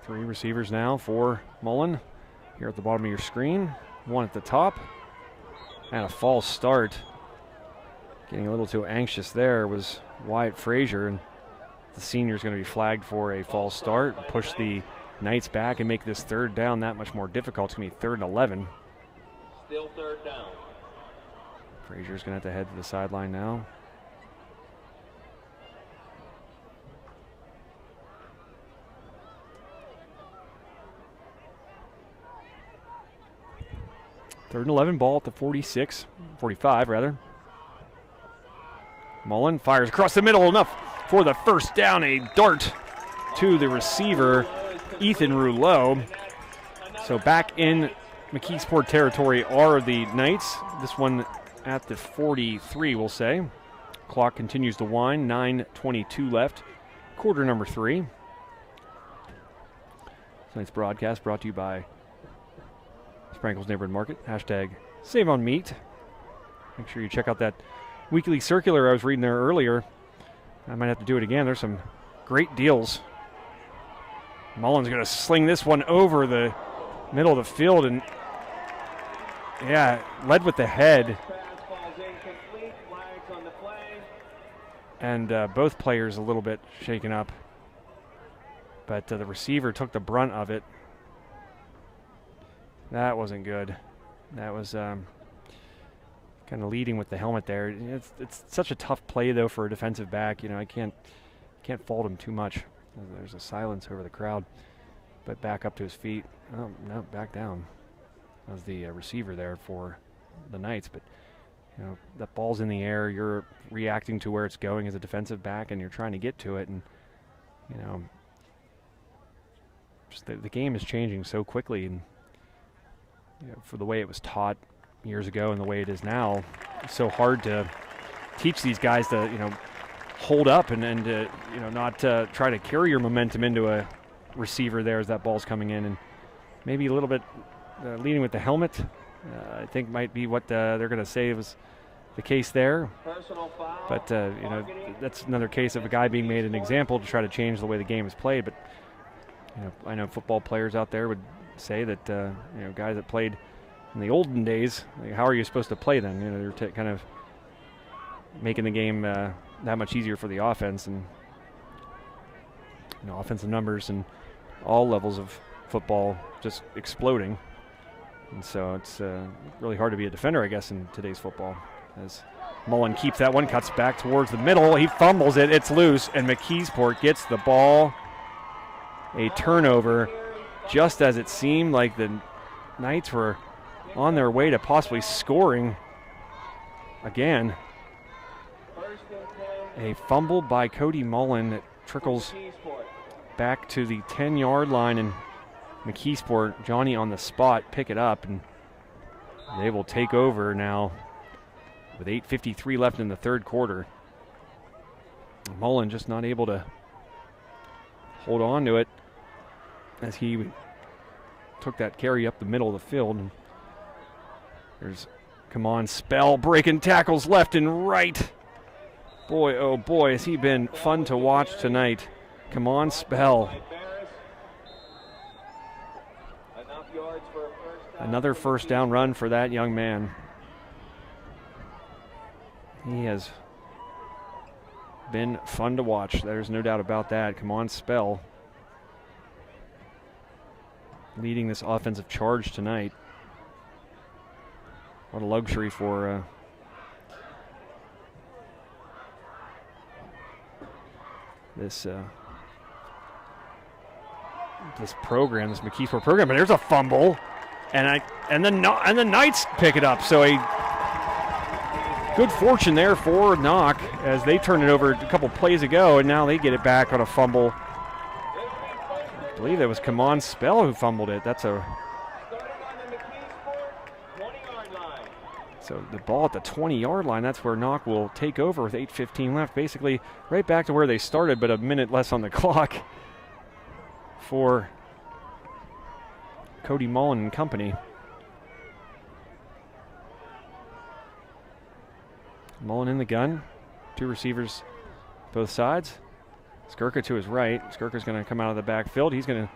Three receivers now for Mullen. Here at the bottom of your screen. 1 at the top. And a false start. Getting a little too anxious there was Wyatt Frazier. And the senior's going to be flagged for a false start. Push the Knights back and make this third down that much more difficult. It's going to be 3rd and 11. Still third down. Frazier's going to have to head to the sideline now. Third and 11, ball at the 45 rather. Mullen fires across the middle, enough for the first down. A dart to the receiver, Ethan Rouleau. So back in McKeesport territory are the Knights. This one at the 43, we'll say. Clock continues to wind, 9:22 left. Quarter number 3. Tonight's broadcast brought to you by Sprankle's Neighborhood Market. Hashtag Save on Meat. Make sure you check out that weekly circular I was reading there earlier. I might have to do it again. There's some great deals. Mullen's going to sling this one over the middle of the field and, yeah, led with the head. And both players a little bit shaken up. But the receiver took the brunt of it. That wasn't good. That was kind of leading with the helmet there. It's such a tough play though for a defensive back. You know, I can't fault him too much. There's a silence over the crowd. But back up to his feet. Oh no, back down. That was the receiver there for the Knights. But you know, that ball's in the air. You're reacting to where it's going as a defensive back, and you're trying to get to it. And you know, just the game is changing so quickly. And you know, for the way it was taught years ago and the way it is now, it's so hard to teach these guys to, you know, hold up and you know, not try to carry your momentum into a receiver there as that ball's coming in. And maybe a little bit leading with the helmet, I think might be what they're going to say was the case there. But, you know, that's another case of a guy being made an example to try to change the way the game is played. But, you know, I know football players out there would say that, you know, guys that played in the olden days, like, how are you supposed to play then? You know, they're kind of making the game that much easier for the offense, and you know, offensive numbers and all levels of football just exploding. And so it's really hard to be a defender, I guess, in today's football. As Mullen keeps that one, cuts back towards the middle, he fumbles it, it's loose, and McKeesport gets the ball. A turnover, just as it seemed like the Knights were on their way to possibly scoring again. A fumble by Cody Mullen that trickles back to the 10-yard line, and McKeesport, Johnny on the spot, pick it up, and they will take over now with 8:53 left in the third quarter. Mullen just not able to hold on to it as he took that carry up the middle of the field. And there's, come on, Spell breaking tackles left and right. Boy, oh boy, has he been fun to watch tonight. Come on, Spell. Another first down run for that young man. He has been fun to watch. There's no doubt about that. Come on, Spell. Leading this offensive charge tonight. What a luxury for this program, this McKeesport program. But there's a fumble, and the Knights pick it up. So a good fortune there for Knoch as they turned it over a couple plays ago, and now they get it back on a fumble. I believe it was Come On Spell who fumbled it. That's a So the ball at the 20-yard line, that's where Knoch will take over with 8:15 left. Basically right back to where they started, but a minute less on the clock for Cody Mullen and company. Mullen in the gun. Two receivers both sides. Skirka to his right. Skirka's going to come out of the backfield. He's going to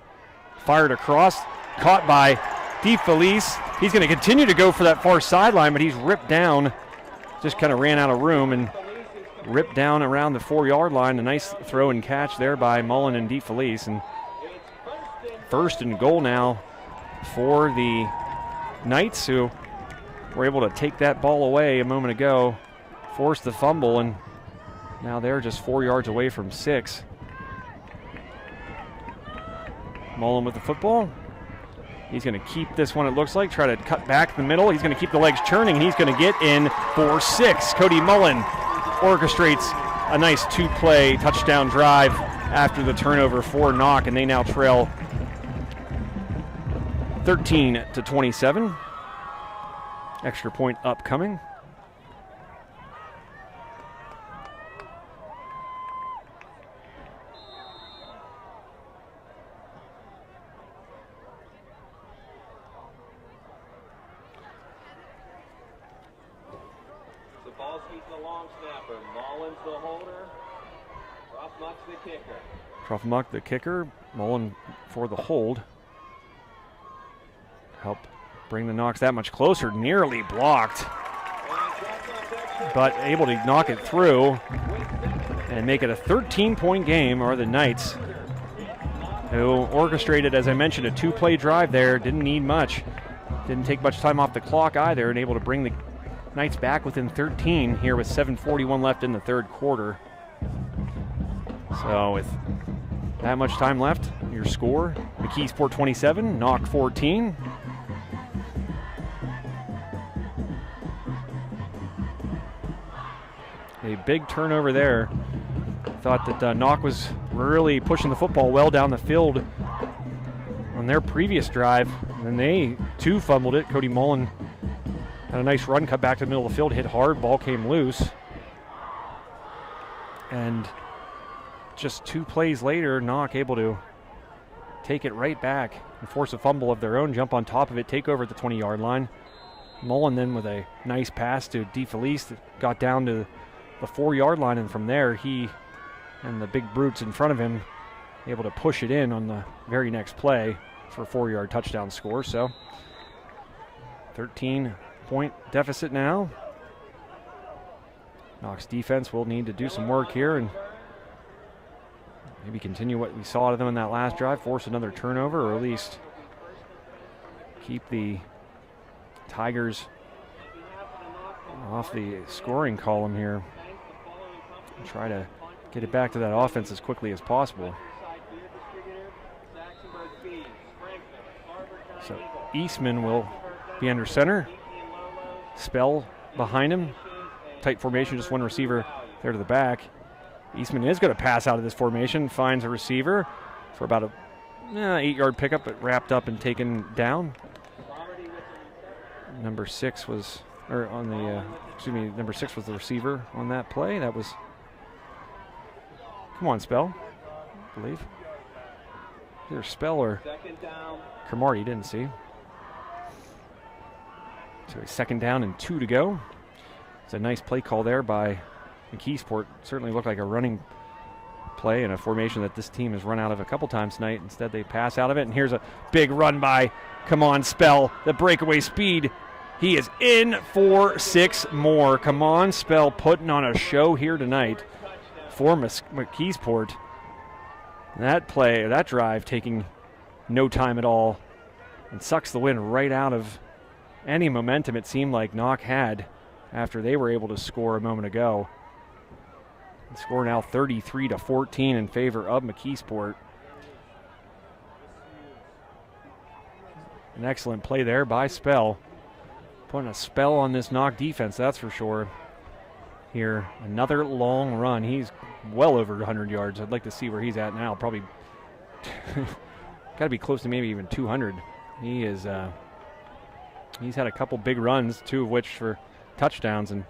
fire it across. Caught by DeFelice. He's going to continue to go for that far sideline, but he's ripped down. Just kind of ran out of room and ripped down around the 4-yard line. A nice throw and catch there by Mullen and DeFelice. And first and goal now for the Knights, who were able to take that ball away a moment ago, forced the fumble, and now they're just 4 yards away from 6. Mullen with the football. He's going to keep this one, it looks like, try to cut back the middle. He's going to keep the legs churning, and he's going to get in for 6. Cody Mullen orchestrates a nice 2-play touchdown drive after the turnover for Knoch, and they now trail 13-27. Extra point upcoming. Muck, the kicker. Mullen for the hold. Help bring the Knox that much closer. Nearly blocked, but able to knock it through and make it a 13-point game are the Knights, who orchestrated, as I mentioned, a 2-play drive there. Didn't need much. Didn't take much time off the clock either, and able to bring the Knights back within 13 here with 7:41 left in the third quarter. So with that much time left, your score, McKeesport 27, Knoch 14. A big turnover there. Thought that Knoch was really pushing the football well down the field on their previous drive, and they too fumbled it. Cody Mullen had a nice run, cut back to the middle of the field, hit hard, ball came loose. And just 2 plays later, Knoch able to take it right back and force a fumble of their own, jump on top of it, take over at the 20-yard line. Mullen then with a nice pass to DeFelice that got down to the 4-yard line, and from there he and the big brutes in front of him able to push it in on the very next play for a 4-yard touchdown score. So 13-point deficit now. Knoch's defense will need to do some work here and maybe continue what we saw out of them in that last drive, force another turnover, or at least keep the Tigers off the scoring column here and try to get it back to that offense as quickly as possible. So Eastman will be under center. Spell behind him. Tight formation, just one receiver there to the back. Eastman is going to pass out of this formation, finds a receiver for about a 8-yard pickup, but wrapped up and taken down. Number 6 was the receiver on that play. That was, come on, Spell, I believe. either Spell or Second down. Cromartie, didn't see. So a second down and 2 to go. It's a nice play call there by McKeesport. Certainly looked like a running play in a formation that this team has run out of a couple times tonight. Instead, they pass out of it, and here's a big run by, come on, Spell, the breakaway speed. He is in for 6 more. Come on, Spell, putting on a show here tonight for McKeesport. That play, that drive, taking no time at all and sucks the wind right out of any momentum it seemed like Knoch had after they were able to score a moment ago. The score now 33-14 in favor of McKeesport. An excellent play there by Spell. Putting a spell on this Knoch defense, that's for sure. Here, another long run. He's well over 100 yards. I'd like to see where he's at now. Probably got to be close to maybe even 200. He is. He's had a couple big runs, 2 of which for touchdowns, and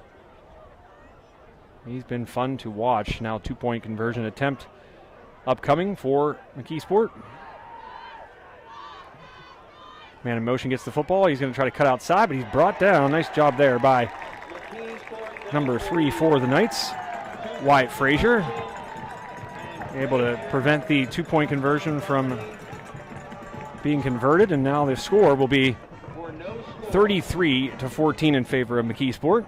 he's been fun to watch. Now 2-point conversion attempt upcoming for McKeesport. Man in motion gets the football. He's going to try to cut outside, but he's brought down. Nice job there by number 3 for the Knights, Wyatt Frazier. Able to prevent the 2-point conversion from being converted, and now the score will be 33-14 in favor of McKeesport.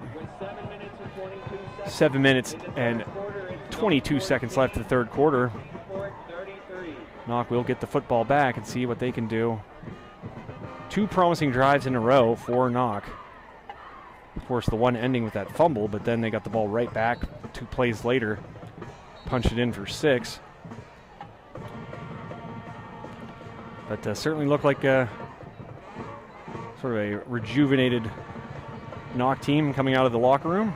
7 minutes and 22 seconds left in the third quarter. Knoch will get the football back and see what they can do. 2 promising drives in a row for Knoch. Of course, the one ending with that fumble, but then they got the ball right back 2 plays later. Punched it in for 6. But certainly looked like sort of a rejuvenated Knoch team coming out of the locker room.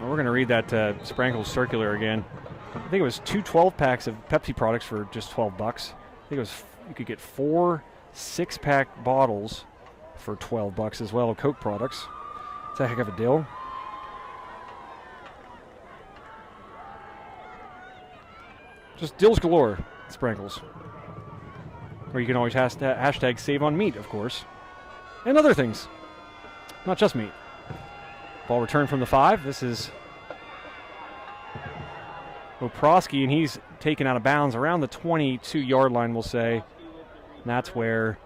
We're going to read that Sprankles circular again. I think it was 2 12-packs of Pepsi products for just $12. I think it was you could get 4 6-pack bottles for $12 as well of Coke products. It's a heck of a deal. Just deals galore, Sprankles. Or you can always hashtag save on meat, of course. And other things. Not just meat. Ball returned from the 5. This is Oprosky, and he's taken out of bounds around the 22-yard line, we'll say. And that's where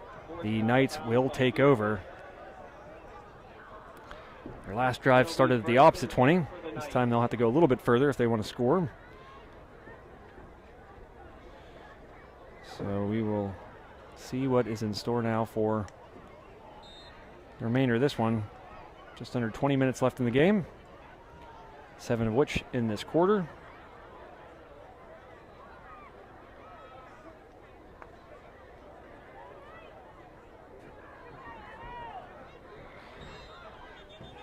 the Knights will take over. Their last drive started at the opposite 20. This time they'll have to go a little bit further if they want to score. So we will see what is in store now for the remainder of this one. Just under 20 minutes left in the game, 7 of which in this quarter.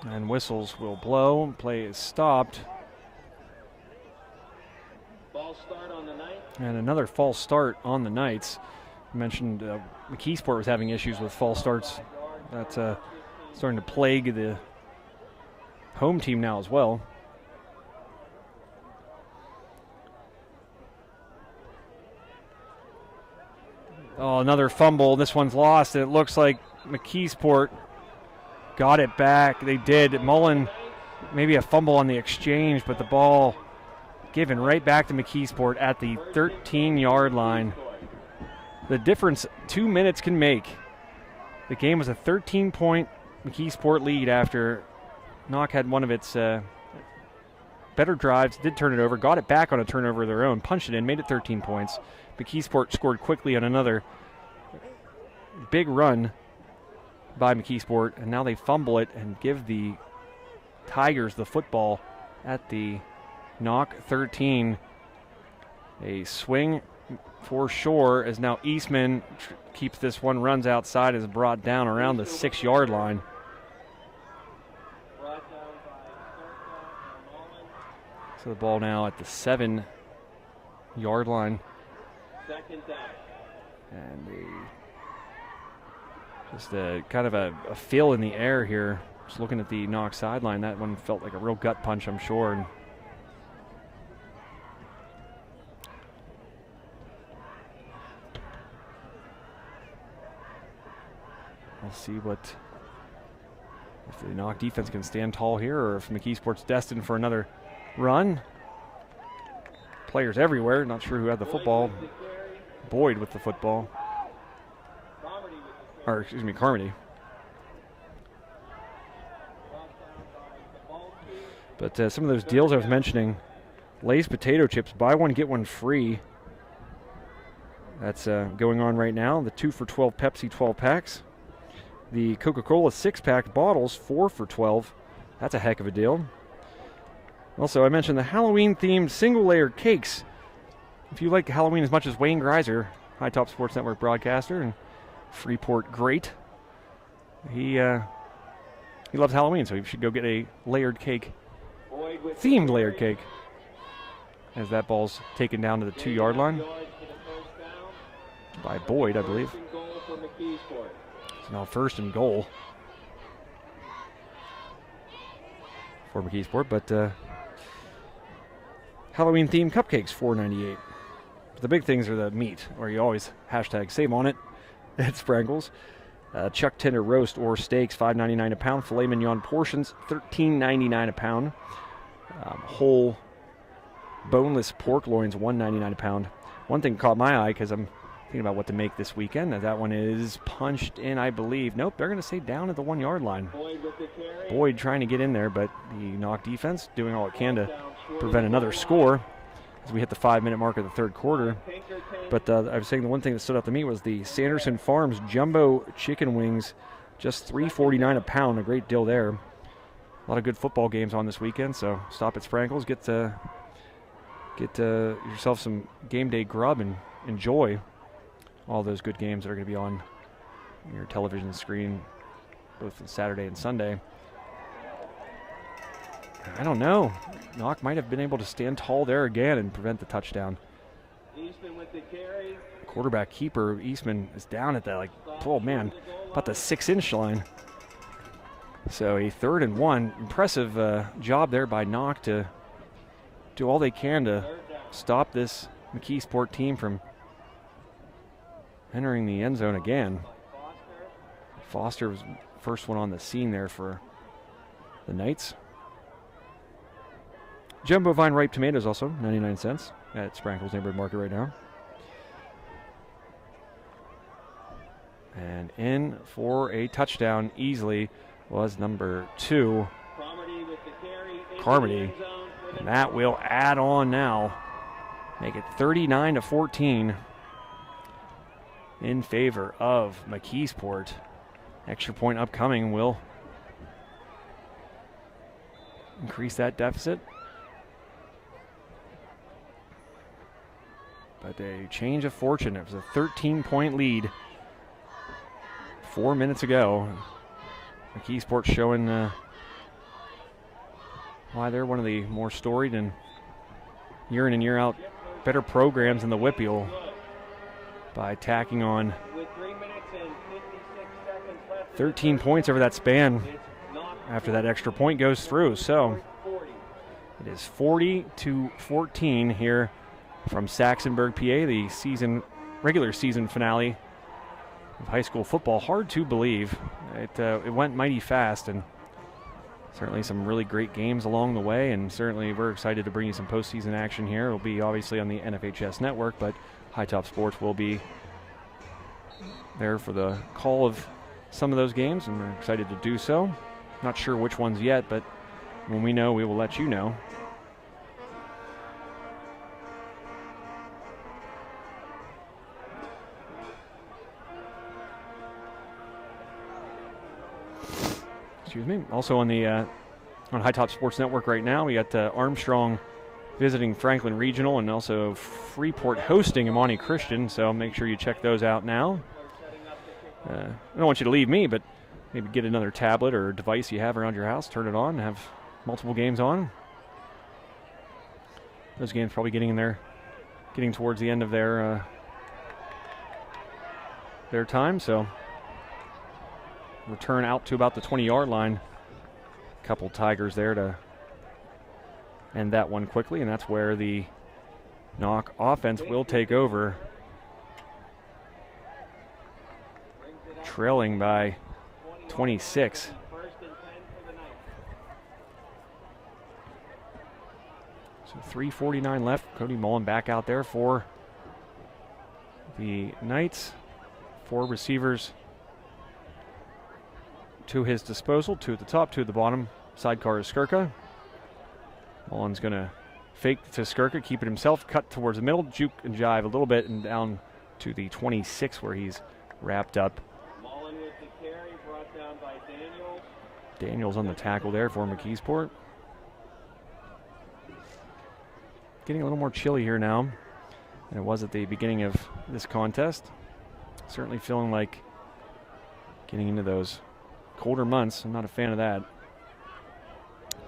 And whistles will blow. Play is stopped. Ball start on the Knights. And another false start on the Knights. I mentioned McKeesport was having issues with false starts. That's starting to plague the home team now as well. Oh, another fumble. This one's lost. It looks like McKeesport got it back. They did. Mullen, maybe a fumble on the exchange, but the ball given right back to McKeesport at the 13-yard line. The difference 2 minutes can make. The game was a 13-point McKeesport lead after Knoch had one of its better drives, did turn it over, got it back on a turnover of their own, punched it in, made it 13 points. McKeesport scored quickly on another big run by McKeesport, and now they fumble it and give the Tigers the football at the Knoch 13. A swing for sure as now Eastman keeps this one, runs outside, is brought down around the 6-yard line. So the ball now at the 7-yard line. Second down. And just a kind of a feel in the air here Just looking at the Knoch sideline, that one felt like a real gut punch, I'm sure. And we'll see if the Knoch defense can stand tall here, or if McKeesport's destined for another run. Players everywhere. Not sure who had the football. Boyd with the football. Or, excuse me, Carmody. But some of those deals I was mentioning, Lay's potato chips, buy one, get one free. That's going on right now. The 2 for $12 Pepsi 12 packs. The Coca-Cola 6-pack bottles, 4 for $12. That's a heck of a deal. Also, I mentioned the Halloween-themed single-layered cakes. If you like Halloween as much as Wayne Greiser, High Top Sports Network broadcaster and Freeport great, he loves Halloween, so you should go get a layered cake, themed layered cake, as that ball's taken down to the 2-yard line by Boyd, I believe. It's now 1st and goal for McKeesport, but Halloween-themed cupcakes, $4.98. The big things are the meat, or you always #save on it at Sprankles. Chuck tender roast or steaks, $5.99 a pound. Filet mignon portions, $13.99 a pound. Whole boneless pork loins, $1.99 a pound. One thing caught my eye because I'm thinking about what to make this weekend. That one is punched in, I believe. Nope, they're going to stay down at the 1-yard line. Boyd trying to get in there, but the Knoch defense doing all it can to prevent another score as we hit the 5-minute mark of the 3rd quarter. But I was saying the one thing that stood out to me was the Sanderson Farms jumbo chicken wings, just $3.49 a pound. A great deal there. A lot of good football games on this weekend, so stop at Sprankles, get yourself some game day grub and enjoy all those good games that are going to be on your television screen both Saturday and Sunday. I don't know. Knoch might have been able to stand tall there again and prevent the touchdown. Eastman with the carry. Quarterback keeper Eastman is down at that, about the 6-inch line. So a 3rd and 1. Impressive job there by Knoch to do all they can to stop this McKeesport team from entering the end zone again. Foster was first one on the scene there for the Knights. Jumbo Vine ripe tomatoes also, 99 cents at Sprankle's neighborhood market right now. And in for a touchdown easily was number 2, Carmody. And that will add on now. Make it 39-14 in favor of McKeesport. Extra point upcoming will increase that deficit. But a change of fortune. It was a 13-point lead 4 minutes ago. McKeesport showing why they're one of the more storied and year in and year out better programs in the WPIAL by tacking on 13 points over that span after that extra point goes through. So it is 40-14 here from Saxonburg, PA, the regular season finale of high school football. Hard to believe. It went mighty fast, and certainly some really great games along the way, and certainly we're excited to bring you some postseason action here. It'll be obviously on the NFHS network, but High Top Sports will be there for the call of some of those games, and we're excited to do so. Not sure which ones yet, but when we know, we will let you know. Excuse me. Also on the on High Top Sports Network right now, we got Armstrong visiting Franklin Regional, and also Freeport hosting Imani Christian. So make sure you check those out now. I don't want you to leave me, but maybe get another tablet or device you have around your house, turn it on, have multiple games on. Those games probably getting towards the end of their time. So return out to about the 20-yard line Couple Tigers there to end that one quickly, and that's where the Knoch offense will take over, trailing by 26. So 3:49 left. Cody Mullen back out there for the Knights. 4 receivers to his disposal, 2 at the top, 2 at the bottom. Sidecar is Skirka. Mullen's going to fake to Skirka, keep it himself, cut towards the middle, juke and jive a little bit, and down to the 26 where he's wrapped up. Mullen with the carry, brought down by Daniels. Daniels on the tackle there for McKeesport. Getting a little more chilly here now than it was at the beginning of this contest. Certainly feeling like getting into those colder months. I'm not a fan of that.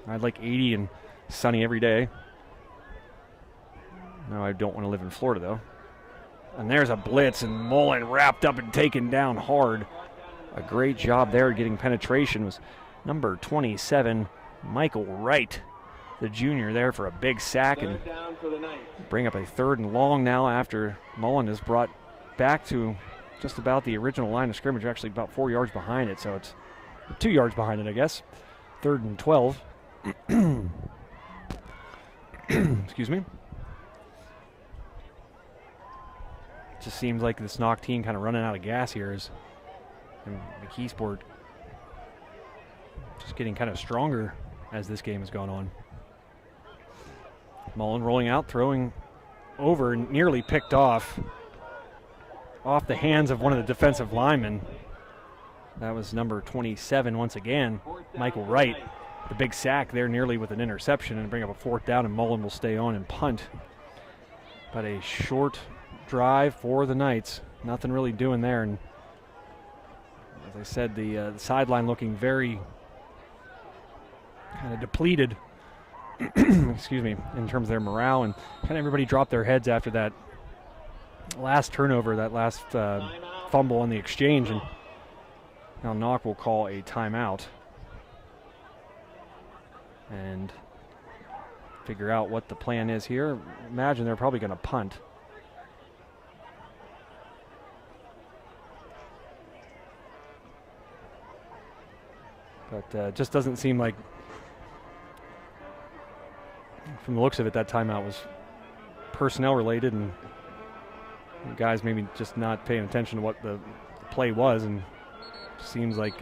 I'd like 80 and sunny every day. No, I don't want to live in Florida, though. And there's a blitz, and Mullen wrapped up and taken down hard. A great job there getting penetration was number 27, Michael Wright, the junior there for a big sack, and bring up a 3rd and long now after Mullen is brought back to just about the original line of scrimmage, actually about 4 yards behind it, so it's 2 yards behind it, I guess. 3rd and 12. Excuse me. Just seems like this Knoch team kind of running out of gas here, and McKeesport just getting kind of stronger as this game has gone on. Mullen rolling out, throwing over, nearly picked off the hands of one of the defensive linemen. That was number 27 once again, Michael Wright. The big sack there nearly with an interception and bring up a 4th down, and Mullen will stay on and punt. But a short drive for the Knights. Nothing really doing there. And as I said, the sideline looking very kind of depleted, excuse me, in terms of their morale. And kind of everybody dropped their heads after that last turnover, that last fumble on the exchange. And now Knoch will call a timeout and figure out what the plan is here. Imagine they're probably going to punt. But just doesn't seem like, from the looks of it, that timeout was personnel related, and guys maybe just not paying attention to what the play was, and it seems like,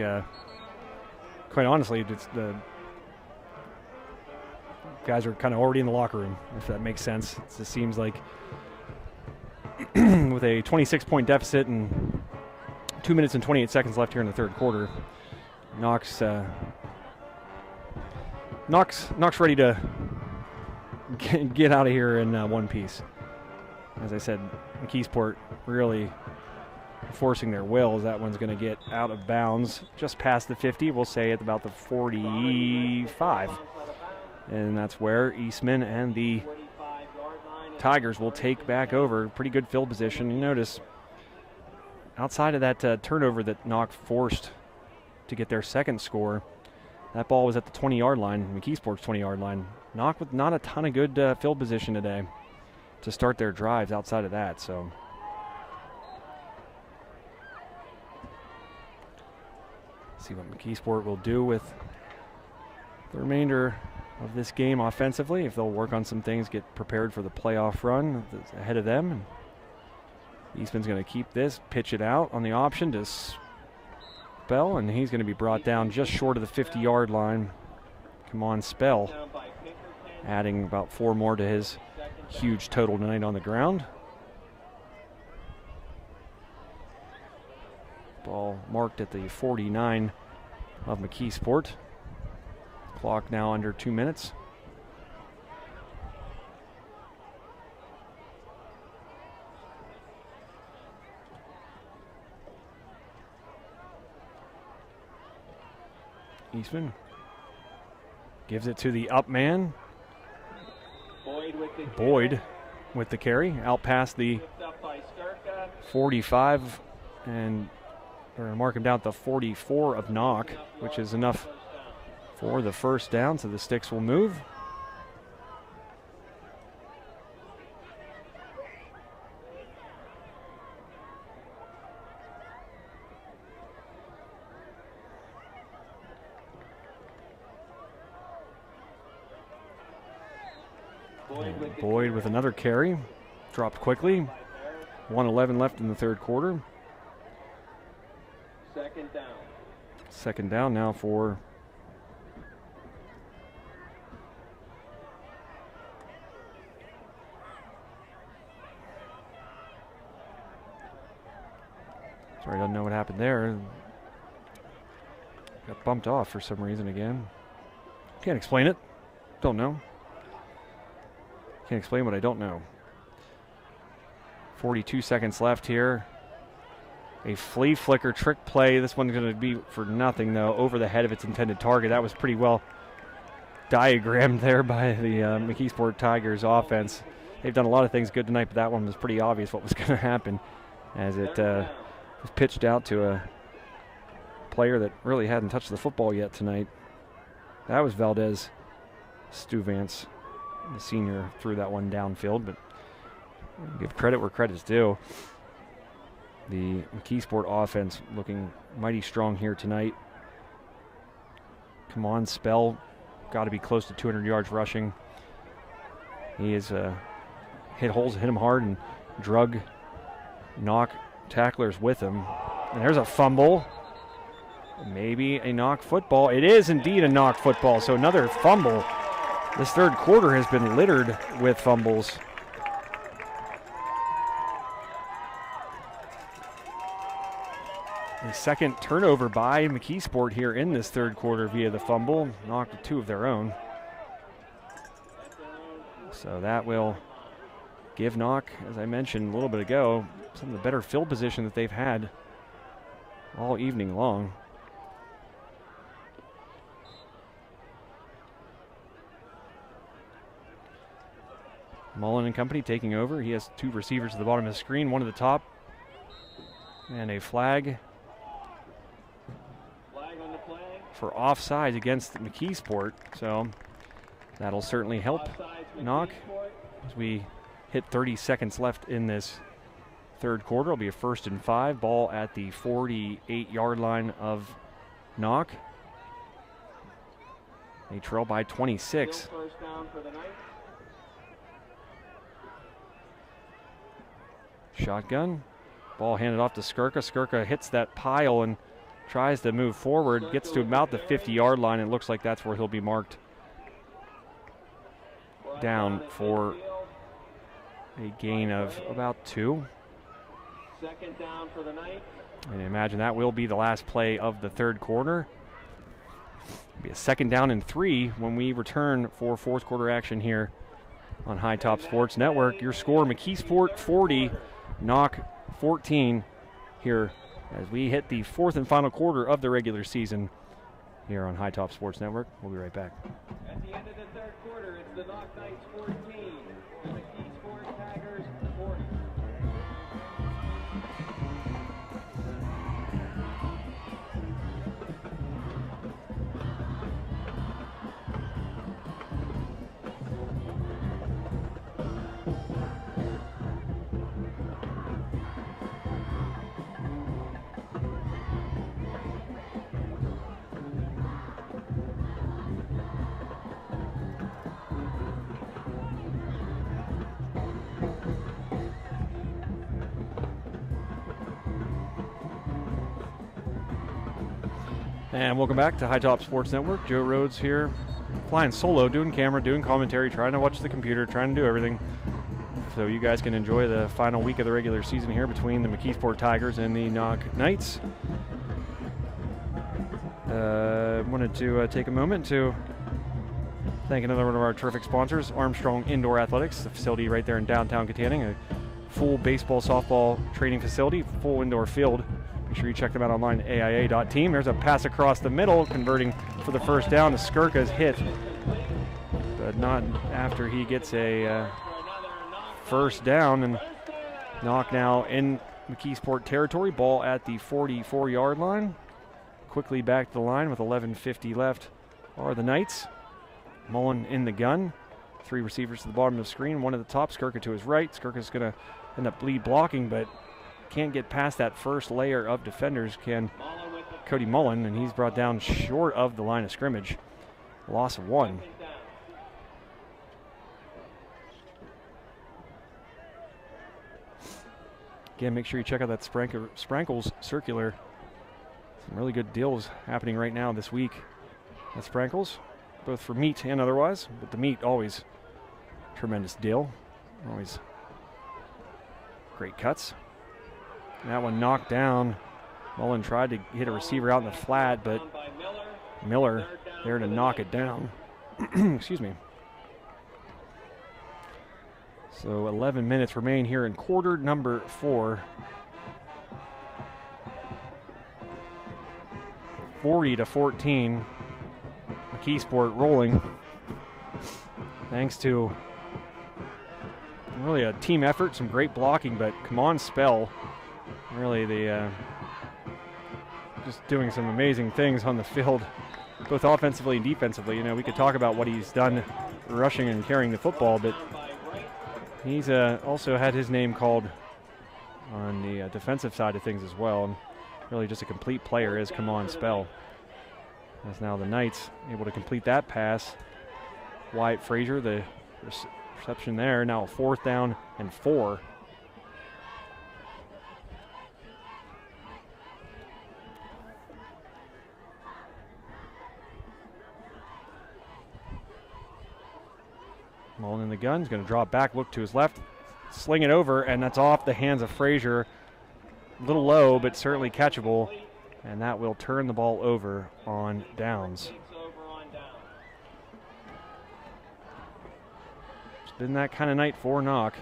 quite honestly, it's the guys are kind of already in the locker room, if that makes sense. It just seems like with a 26-point deficit and 2 minutes and 28 seconds left here in the 3rd quarter, Knoch's ready to get out of here in one piece. As I said, McKeesport really forcing their wills. That one's going to get out of bounds just past the 50. We'll say at about the 45. And that's where Eastman and the Tigers will take back over. Pretty good field position. You notice outside of that turnover that Knoch forced to get their 2nd score, that ball was at the 20-yard line, McKeesport's 20-yard line. Knoch with not a ton of good field position today to start their drives outside of that. So see what McKeesport will do with the remainder of this game offensively, if they'll work on some things, get prepared for the playoff run that's ahead of them. And Eastman's going to keep this, pitch it out on the option to Spell, and he's going to be brought down just short of the 50-yard line. Come on, Spell, adding about 4 more to his huge total tonight on the ground. Ball marked at the 49 of McKeesport. Clock now under 2 minutes. Eastman gives it to the up man. Boyd with the carry, out past the 45, and they're going to mark him down at the 44 of Knoch, which is enough for the first down, so the sticks will move. Boyd with another carry, dropped quickly. 1:11 left in the third quarter. Second down. Second down now for sorry, doesn't know what happened there. Got bumped off for some reason again. Can't explain it. Don't know. Can't explain what I don't know. 42 seconds left here. A flea flicker trick play. This one's going to be for nothing, though, over the head of its intended target. That was pretty well diagrammed there by the McKeesport Tigers offense. They've done a lot of things good tonight, but that one was pretty obvious what was going to happen as it was pitched out to a player that really hadn't touched the football yet tonight. That was Valdez Stuvance, the senior, threw that one downfield, but give credit where credit's due. The McKeesport offense looking mighty strong here tonight. Come on, Spell. Got to be close to 200 yards rushing. He is hit holes, hit him hard, and drug Knoch tacklers with him. And there's a fumble. Maybe a Knoch football. It is indeed a Knoch football, so another fumble. This third quarter has been littered with fumbles. The second turnover by McKeesport here in this third quarter via the fumble. Knocked two of their own. So that will give Knoch, as I mentioned a little bit ago, some of the better field position that they've had all evening long. Mullen and company taking over. He has two receivers at the bottom of the screen, one at the top, and a flag for offsides against McKeesport. So that'll certainly help Knoch as we hit 30 seconds left in this third quarter. It'll be a 1st and 5. Ball at the 48-yard line of Knoch. They trail by 26. First down for the night. Shotgun. Ball handed off to Skirka. Skirka hits that pile and tries to move forward. Gets to about the 50-yard line. It looks like that's where he'll be marked down for a gain of about 2. Second down for the night. And imagine that will be the last play of the third quarter. It'll be a 2nd down and 3 when we return for fourth quarter action here on High Top Sports Network. Your score, McKeesport 40, Knoch 14 here as we hit the 4th and final quarter of the regular season here on High Top Sports Network. We'll be right back. At the end of the third quarter, it's the Knoch Knights 14, the McKeesport Tigers 40. And welcome back to High Top Sports Network. Joe Rhodes here, flying solo, doing camera, doing commentary, trying to watch the computer, trying to do everything. So you guys can enjoy the final week of the regular season here between the McKeesport Tigers and the Knoch Knights. Wanted to take a moment to thank another one of our terrific sponsors, Armstrong Indoor Athletics, the facility right there in downtown Katanning, a full baseball, softball training facility, full indoor field. Make sure you check them out online at AIA.team. There's a pass across the middle, converting for the first down. Skirka's hit, but not after he gets a first down. And Knoch now in McKeesport territory. Ball at the 44-yard line. Quickly back to the line with 11:50 left are the Knights. Mullen in the gun. 3 receivers to the bottom of the screen, 1 at the top. Skirka to his right. Skirka's going to end up lead blocking, but can't get past that first layer of defenders, can Cody Mullen, and he's brought down short of the line of scrimmage. Loss of 1. Again, make sure you check out that Sprankles circular. Some really good deals happening right now this week at Sprankles, both for meat and otherwise, but the meat always tremendous deal. Always great cuts. And that one knocked down. Mullen tried to hit a receiver out in the flat, but Miller there to knock it down. Excuse me. So 11 minutes remain here in quarter number 4. 40-14. McKeesport rolling. Thanks to really a team effort, some great blocking, but come on, Spell. Really just doing some amazing things on the field, both offensively and defensively. You know, we could talk about what he's done rushing and carrying the football, but he's also had his name called on the defensive side of things as well. And really just a complete player is come on, Spell. As now the Knights able to complete that pass. Wyatt Frazier, the reception there. Now a 4th down and 4. Mullen in the gun. He's going to draw it back, look to his left, sling it over, and that's off the hands of Frazier. A little low, but certainly catchable. And that will turn the ball over on downs. It's been that kind of night for Knoch.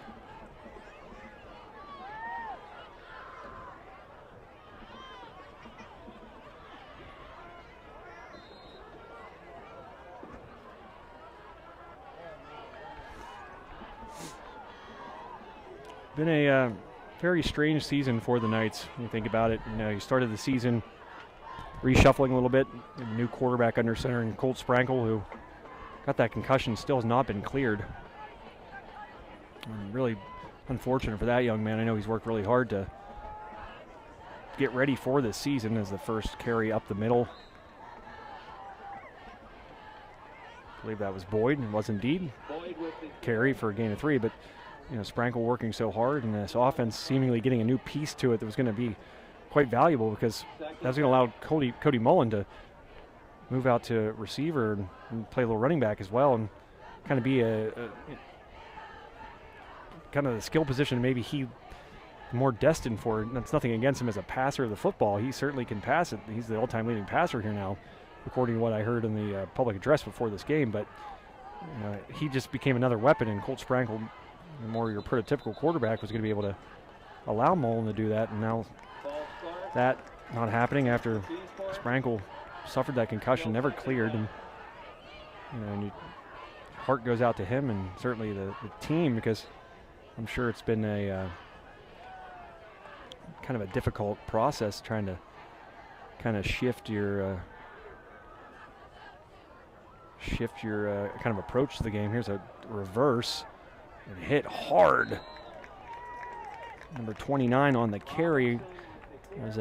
Been a very strange season for the Knights when you think about it. You know, you started the season reshuffling a little bit. A new quarterback under center in Colt Sprankle, who got that concussion, still has not been cleared. And really unfortunate for that young man. I know he's worked really hard to get ready for this season as the first carry up the middle. I believe that was Boyd, and was indeed carry for a gain of 3, but you know, Sprankle working so hard, and this offense seemingly getting a new piece to it that was going to be quite valuable, because that's going to allow Cody Mullen to move out to receiver and play a little running back as well, and kind of be a kind of the skill position maybe he more destined for. That's nothing against him as a passer of the football. He certainly can pass it. He's the all-time leading passer here now, according to what I heard in the public address before this game. But he just became another weapon, and Colt Sprankle, more your prototypical quarterback, was going to be able to allow Mullen to do that, and now that not happening after Sprankle suffered that concussion, never cleared, and and heart goes out to him and certainly the team, because I'm sure it's been a kind of a difficult process trying to kind of shift your kind of approach to the game. Here's a reverse. And hit hard. Number 29 on the carry was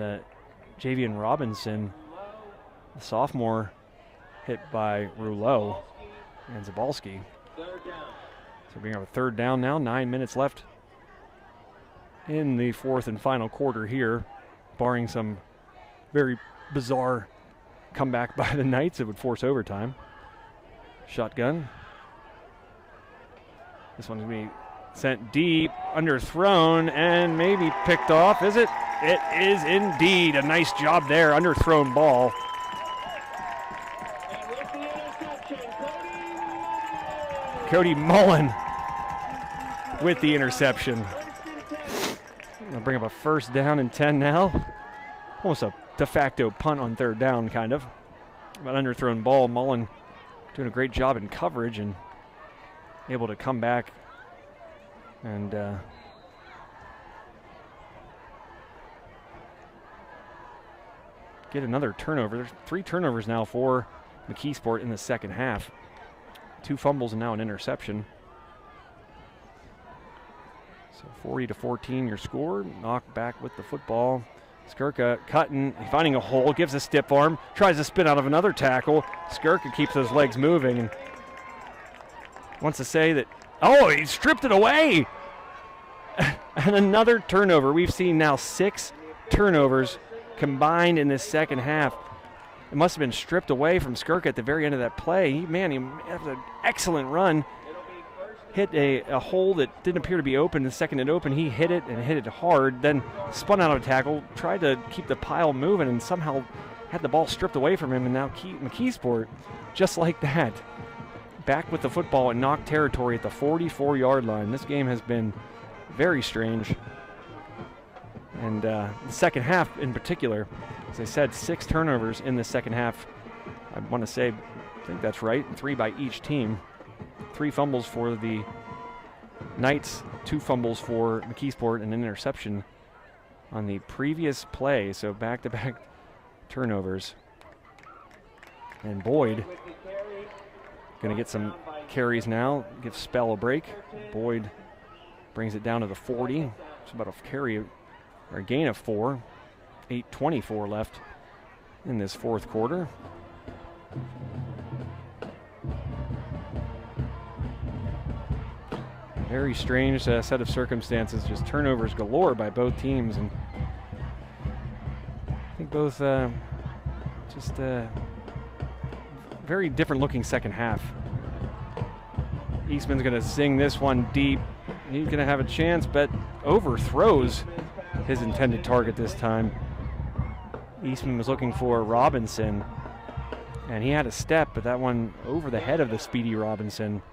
Javian Robinson, the sophomore, hit by Rouleau and Zabalski. So we have a 3rd down now, 9 minutes left in the 4th and final quarter here, barring some very bizarre comeback by the Knights that would force overtime. Shotgun. This one's going to be sent deep, underthrown, and maybe picked off. Is it? It is indeed. A nice job there. Underthrown ball. Cody Mullen with the interception. I'll bring up a 1st down and 10 now. Almost a de facto punt on 3rd down, kind of. But underthrown ball. Mullen doing a great job in coverage and able to come back and get another turnover. There's 3 turnovers now for McKeesport in the second half. 2 fumbles and now an interception. So 40-14 your score. Knoch back with the football. Skirka cutting, finding a hole, gives a stiff arm, tries to spin out of another tackle. Skirka keeps those legs moving and wants to say that, oh, he stripped it away. And another turnover. We've seen now 6 turnovers combined in this second half. It must have been stripped away from Skirka at the very end of that play. He had an excellent run. Hit a hole that didn't appear to be open. The second it opened, he hit it and hit it hard, then spun out of a tackle, tried to keep the pile moving, and somehow had the ball stripped away from him. And now McKeesport, just like that, back with the football in Knoch territory at the 44-yard line. This game has been very strange. And the second half in particular, as I said, 6 turnovers in the second half. I want to say, I think that's right, 3 by each team. 3 fumbles for the Knights, 2 fumbles for McKeesport, and an interception on the previous play. So back-to-back turnovers. And Boyd going to get some carries now, give Spell a break. Boyd brings it down to the 40. It's about a carry or a gain of 4. 8:24 left in this fourth quarter. Very strange set of circumstances, just turnovers galore by both teams, and I think both just very different looking second half. Eastman's going to sing this one deep. He's going to have a chance, but overthrows his intended target this time. Eastman was looking for Robinson, and he had a step, but that one over the head of the speedy Robinson.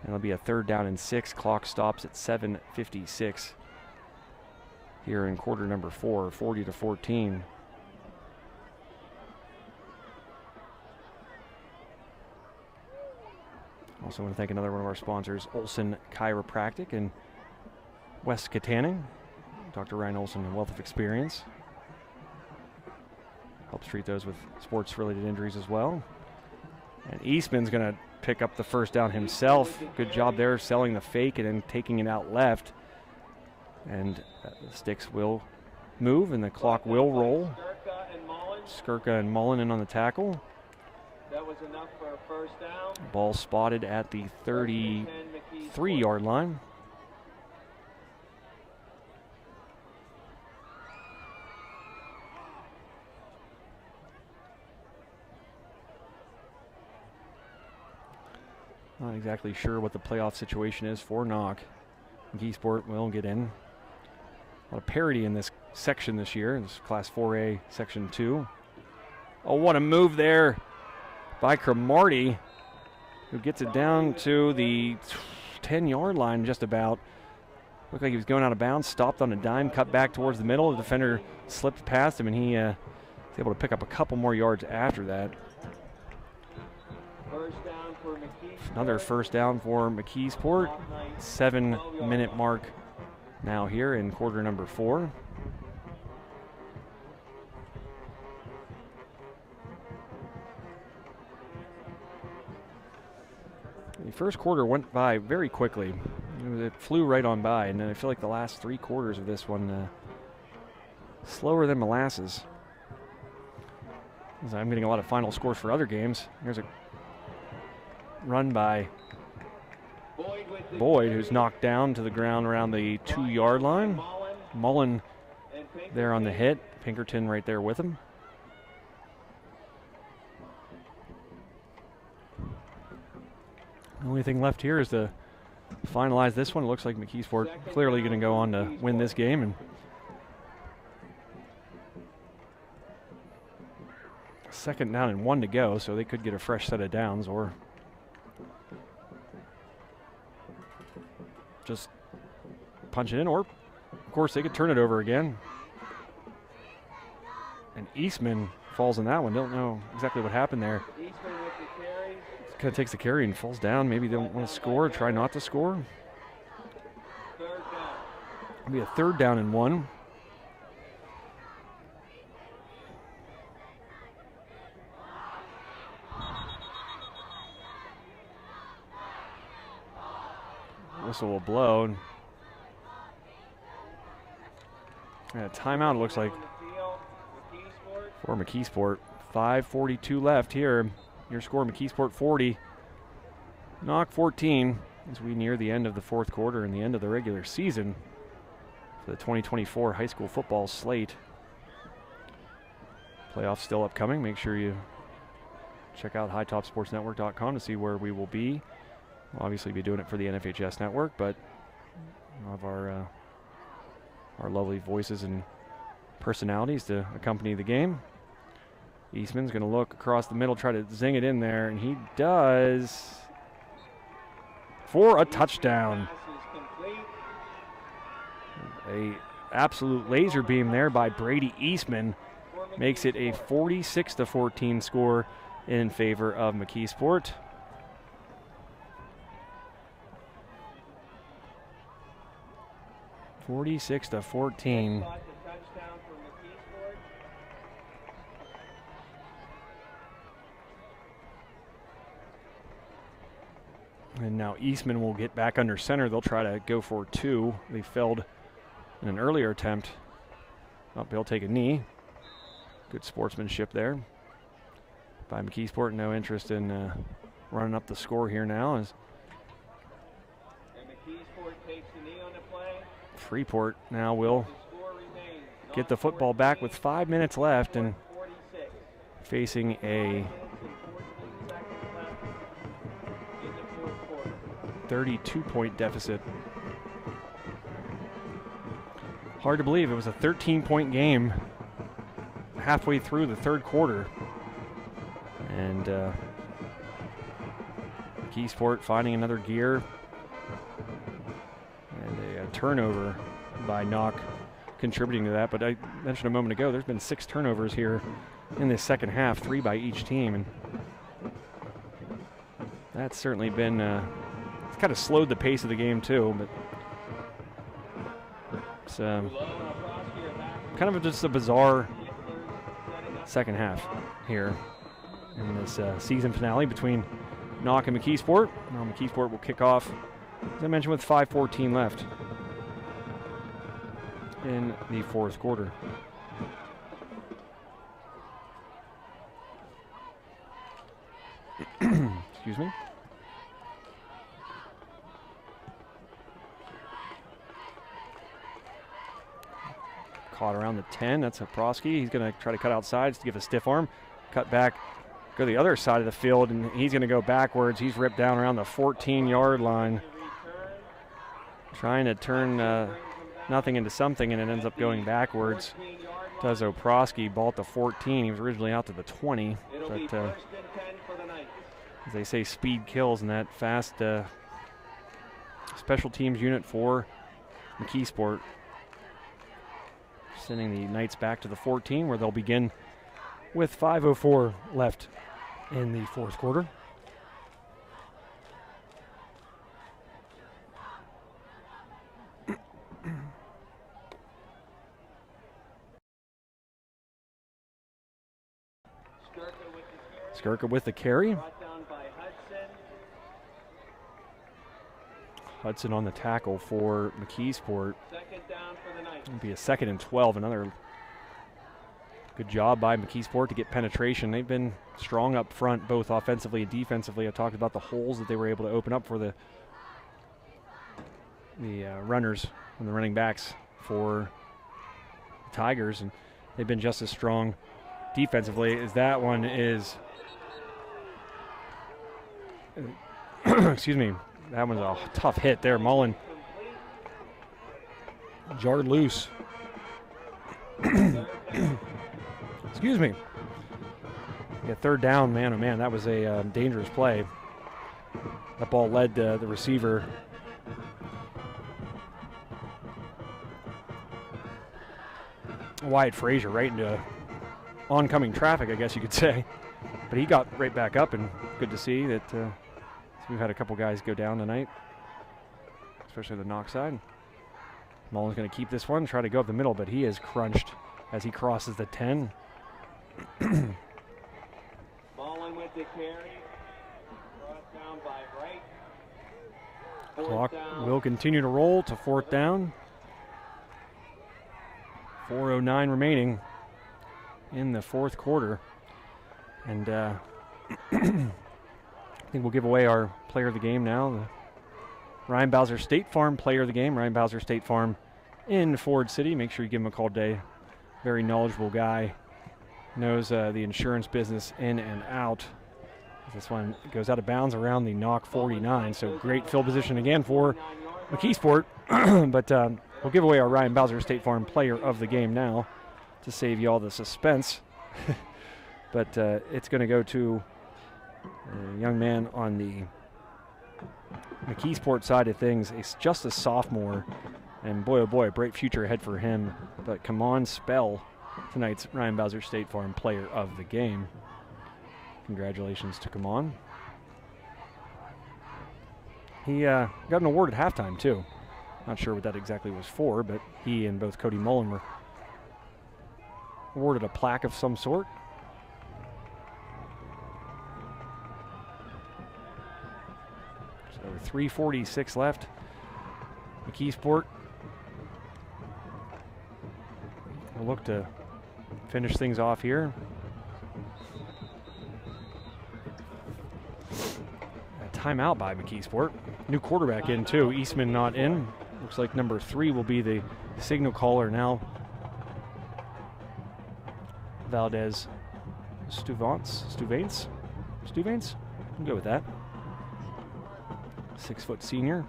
And it'll be a 3rd down and 6. Clock stops at 7:56 here in quarter number 4, 40-14. Also want to thank another one of our sponsors, Olson Chiropractic in West Katanning. Dr. Ryan Olson, a wealth of experience. Helps treat those with sports-related injuries as well. And Eastman's going to pick up the first down himself. Good job there selling the fake and then taking it out left. And the sticks will move and the clock will roll. Skirka and Mullen in on the tackle. That was enough for a first down. Ball spotted at the 33-yard line. Not exactly sure what the playoff situation is for Knoch. McKeesport will get in. A lot of parity in this section this year. This is Class 4A, Section 2. Oh, what a move there by Cromartie, who gets it down to the 10-yard line just about. Looked like he was going out of bounds, stopped on a dime, cut back towards the middle. The defender slipped past him, and he was able to pick up a couple more yards after that. Another first down for McKeesport. 7-minute mark now here in quarter number 4. The first quarter went by very quickly. It flew right on by, and I feel like the last 3 quarters of this one slower than molasses. As I'm getting a lot of final scores for other games. Here's a run by Boyd, who's knocked down to the ground around the 2-yard line. Mullen there on the hit. Pinkerton right there with him. The only thing left here is to finalize this one. It looks like McKeesport clearly going to go on to win this game. And second down and 1 to go, so they could get a fresh set of downs or just punch it in, or of course they could turn it over again. And Eastman falls in that one. Don't know exactly what happened there. Kind of takes the carry and falls down. Maybe they don't want to score, try not to score. It'll be a 3rd down and 1. Whistle will blow. And a timeout, it looks like, for McKeesport. 5:42 left here. Your score, McKeesport 40, Knoch 14, as we near the end of the fourth quarter and the end of the regular season for the 2024 high school football slate. Playoffs still upcoming. Make sure you check out hightopsportsnetwork.com to see where we will be. We'll obviously be doing it for the NFHS network, but we'll have our lovely voices and personalities to accompany the game. Eastman's going to look across the middle, try to zing it in there, and he does for a touchdown. A absolute laser beam there by Brady Eastman makes it a 46-14 score in favor of McKeesport. (46-14). And now Eastman will get back under center. They'll try to go for two. They failed in an earlier attempt. Oh, they'll take a knee. Good sportsmanship there by McKeesport. No interest in running up the score here now. As Freeport now will get the football back with 5 minutes left and facing a 32-point deficit. Hard to believe it was a 13-point game halfway through the third quarter. And McKeesport finding another gear. And a turnover by Knoch contributing to that. But I mentioned a moment ago, there's been 6 turnovers here in this second half, 3 by each team. And that's certainly been it's kind of slowed the pace of the game too, but it's kind of just a bizarre second half here in this season finale between Knoch and McKeesport. Now McKeesport will kick off, as I mentioned, with 5:14 left in the fourth quarter. Excuse me. Caught around the 10. That's Prosky. He's going to try to cut outside to give a stiff arm. Cut back, go to the other side of the field, and he's going to go backwards. He's ripped down around the 14-yard line. Trying to turn nothing into something, and it ends up going backwards. Does Oprosky, ball at the 14. He was originally out to the 20. But as they say, speed kills, and that fast special teams unit for McKeesport, sending the Knights back to the 14, where they'll begin with 5:04 left in the fourth quarter. Skirka with the carry. Hudson on the tackle for McKeesport. It'll be a 2nd and 12. Another good job by McKeesport to get penetration. They've been strong up front, both offensively and defensively. I talked about the holes that they were able to open up for the runners and the running backs for the Tigers, and they've been just as strong defensively as that one is. Excuse me. That was a tough hit there. Mullen jarred loose. Excuse me. Yeah, third down, man, oh man, that was a dangerous play. That ball led the receiver. Wyatt Frazier right into oncoming traffic, I guess you could say. But he got right back up, and good to see that we've had a couple guys go down tonight, especially the Knoch side. Mullen's going to keep this one, try to go up the middle, but he is crunched as he crosses the 10. Mullen with the carry. Brought down by Wright. Clock will continue to roll to 4th down. 4:09 remaining in the 4th quarter. And I think we'll give away our player of the game now. The Ryan Bowser State Farm player of the game. Ryan Bowser State Farm in Ford City. Make sure you give him a call today. Very knowledgeable guy. Knows the insurance business in and out. This one goes out of bounds around the Knoch 49. So great field position again for McKeesport. But we'll give away our Ryan Bowser State Farm player of the game now to save you all the suspense. But it's going to go to a young man on the McKeesport side of things. He's just a sophomore. And boy, oh boy, a bright future ahead for him. But come on, Spell, tonight's Ryan Bowser State Farm player of the game. Congratulations to Kamon. He got an award at halftime, too. Not sure what that exactly was for, but he and both Cody Mullen were awarded a plaque of some sort. So 3:46 left. McKeesport will look to finish things off here. Timeout by McKeesport. New quarterback in too. Eastman not in. Looks like number 3 will be the signal caller now. Valdez Stuvaints. I'll go with that. 6-foot senior.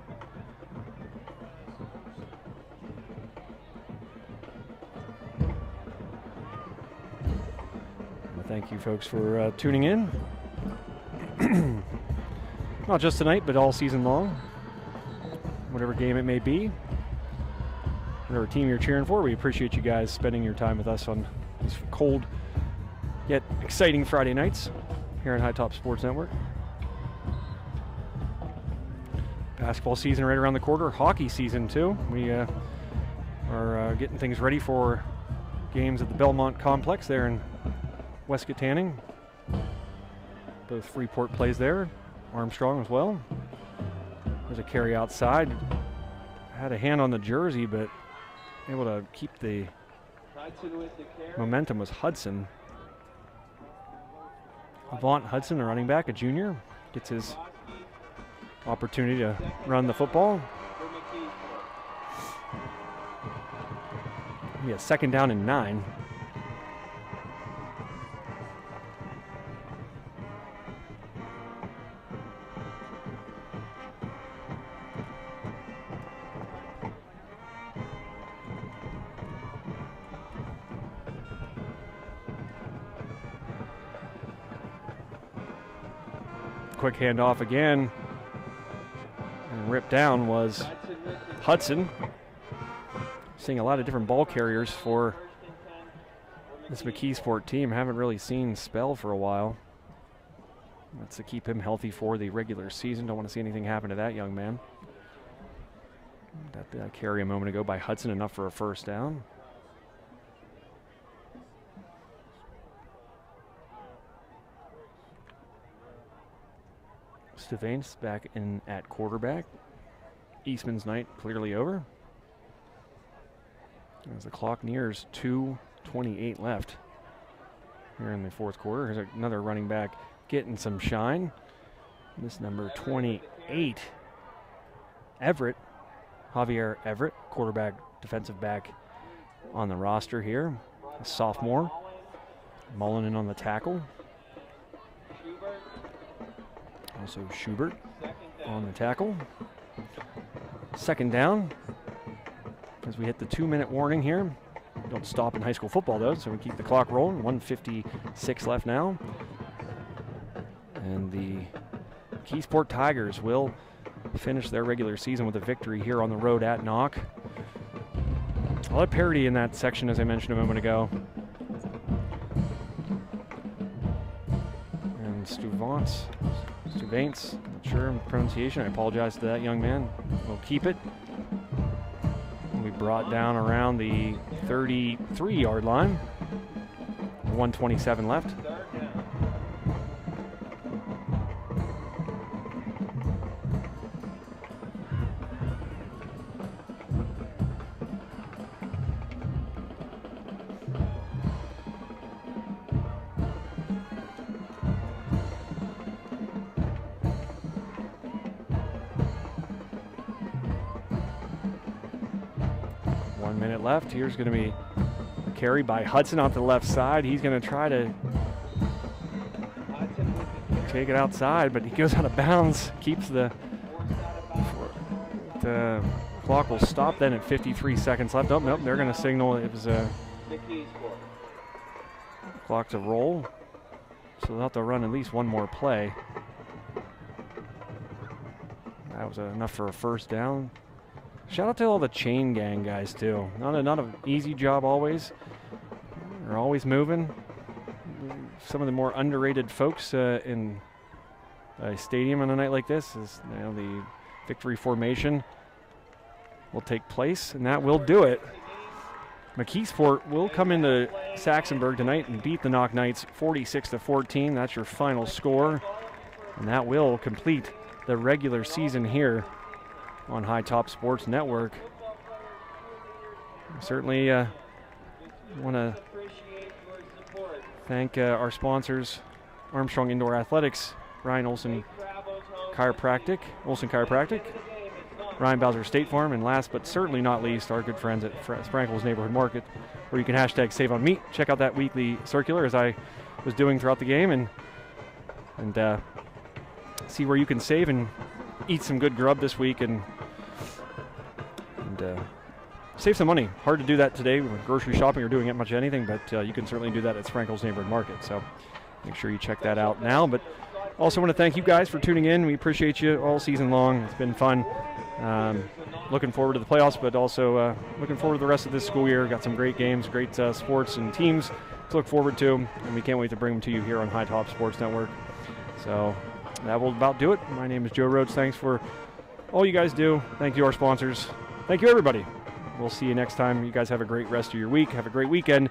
Well, thank you folks for tuning in. Not just tonight, but all season long. Whatever game it may be, whatever team you're cheering for, we appreciate you guys spending your time with us on these cold yet exciting Friday nights here on High Top Sports Network. Basketball season right around the corner. Hockey season too. We are getting things ready for games at the Belmont Complex there in West Katanning. Both Freeport plays there. Armstrong as well. There's a carry outside. Had a hand on the jersey, but able to keep the momentum was Hudson. Avant Hudson, the running back, a junior, gets his opportunity to run the football. Be a 2nd down and 9. Quick handoff again, and ripped down was Hudson. Seeing a lot of different ball carriers for this McKeesport team. Haven't really seen Spell for a while. That's to keep him healthy for the regular season. Don't want to see anything happen to that young man. That carry a moment ago by Hudson, enough for a 1st down. Stephens back in at quarterback. Eastman's night clearly over. As the clock nears 2:28 left here in the 4th quarter. Here's another running back getting some shine. This number 28, Everett, Javier Everett, quarterback, defensive back on the roster here. A sophomore. Mullen in on the tackle. Also Schubert on the tackle. 2nd down as we hit the 2-minute warning here. Don't stop in high school football though, so we keep the clock rolling. 1:56 left now. And the McKeesport Tigers will finish their regular season with a victory here on the road at Knoch. A lot of parity in that section, as I mentioned a moment ago. And Stuvaints, not sure of pronunciation. I apologize to that young man. We'll keep it. We brought down around the 33-yard line. 1:27 left. 1 minute left. Here's going to be a carry by Hudson off the left side. He's going to try to take it outside, but he goes out of bounds. Keeps the clock will stop then at 53 seconds left. Oh, nope, they're going to signal it was a clock to roll. So they'll have to run at least one more play. That was enough for a first down. Shout out to all the chain gang guys too. Not an easy job always. They're always moving. Some of the more underrated folks in a stadium on a night like this is the victory formation will take place, and that will do it. McKeesport will come into Saxonburg tonight and beat the Knoch Knights 46-14. That's your final score, and that will complete the regular season here on High Top Sports Network. Certainly want to thank our sponsors, Armstrong Indoor Athletics, Ryan Olson Chiropractic, Ryan Bowser State Farm, and last but certainly not least, our good friends at Sprankle's Neighborhood Market, where you can hashtag Save on Meat. Check out that weekly circular as I was doing throughout the game, and see where you can save and eat some good grub this week and save some money. Hard to do that today with grocery shopping or doing it much anything, but you can certainly do that at Sprankle's Neighborhood Market. So make sure you check that out now. But also want to thank you guys for tuning in. We appreciate you all season long. It's been fun. Looking forward to the playoffs, but also looking forward to the rest of this school year. Got some great games, great sports and teams to look forward to, and we can't wait to bring them to you here on High Top Sports Network. So that will about do it. My name is Joe Rhodes. Thanks for all you guys do. Thank you, our sponsors. Thank you, everybody. We'll see you next time. You guys have a great rest of your week. Have a great weekend.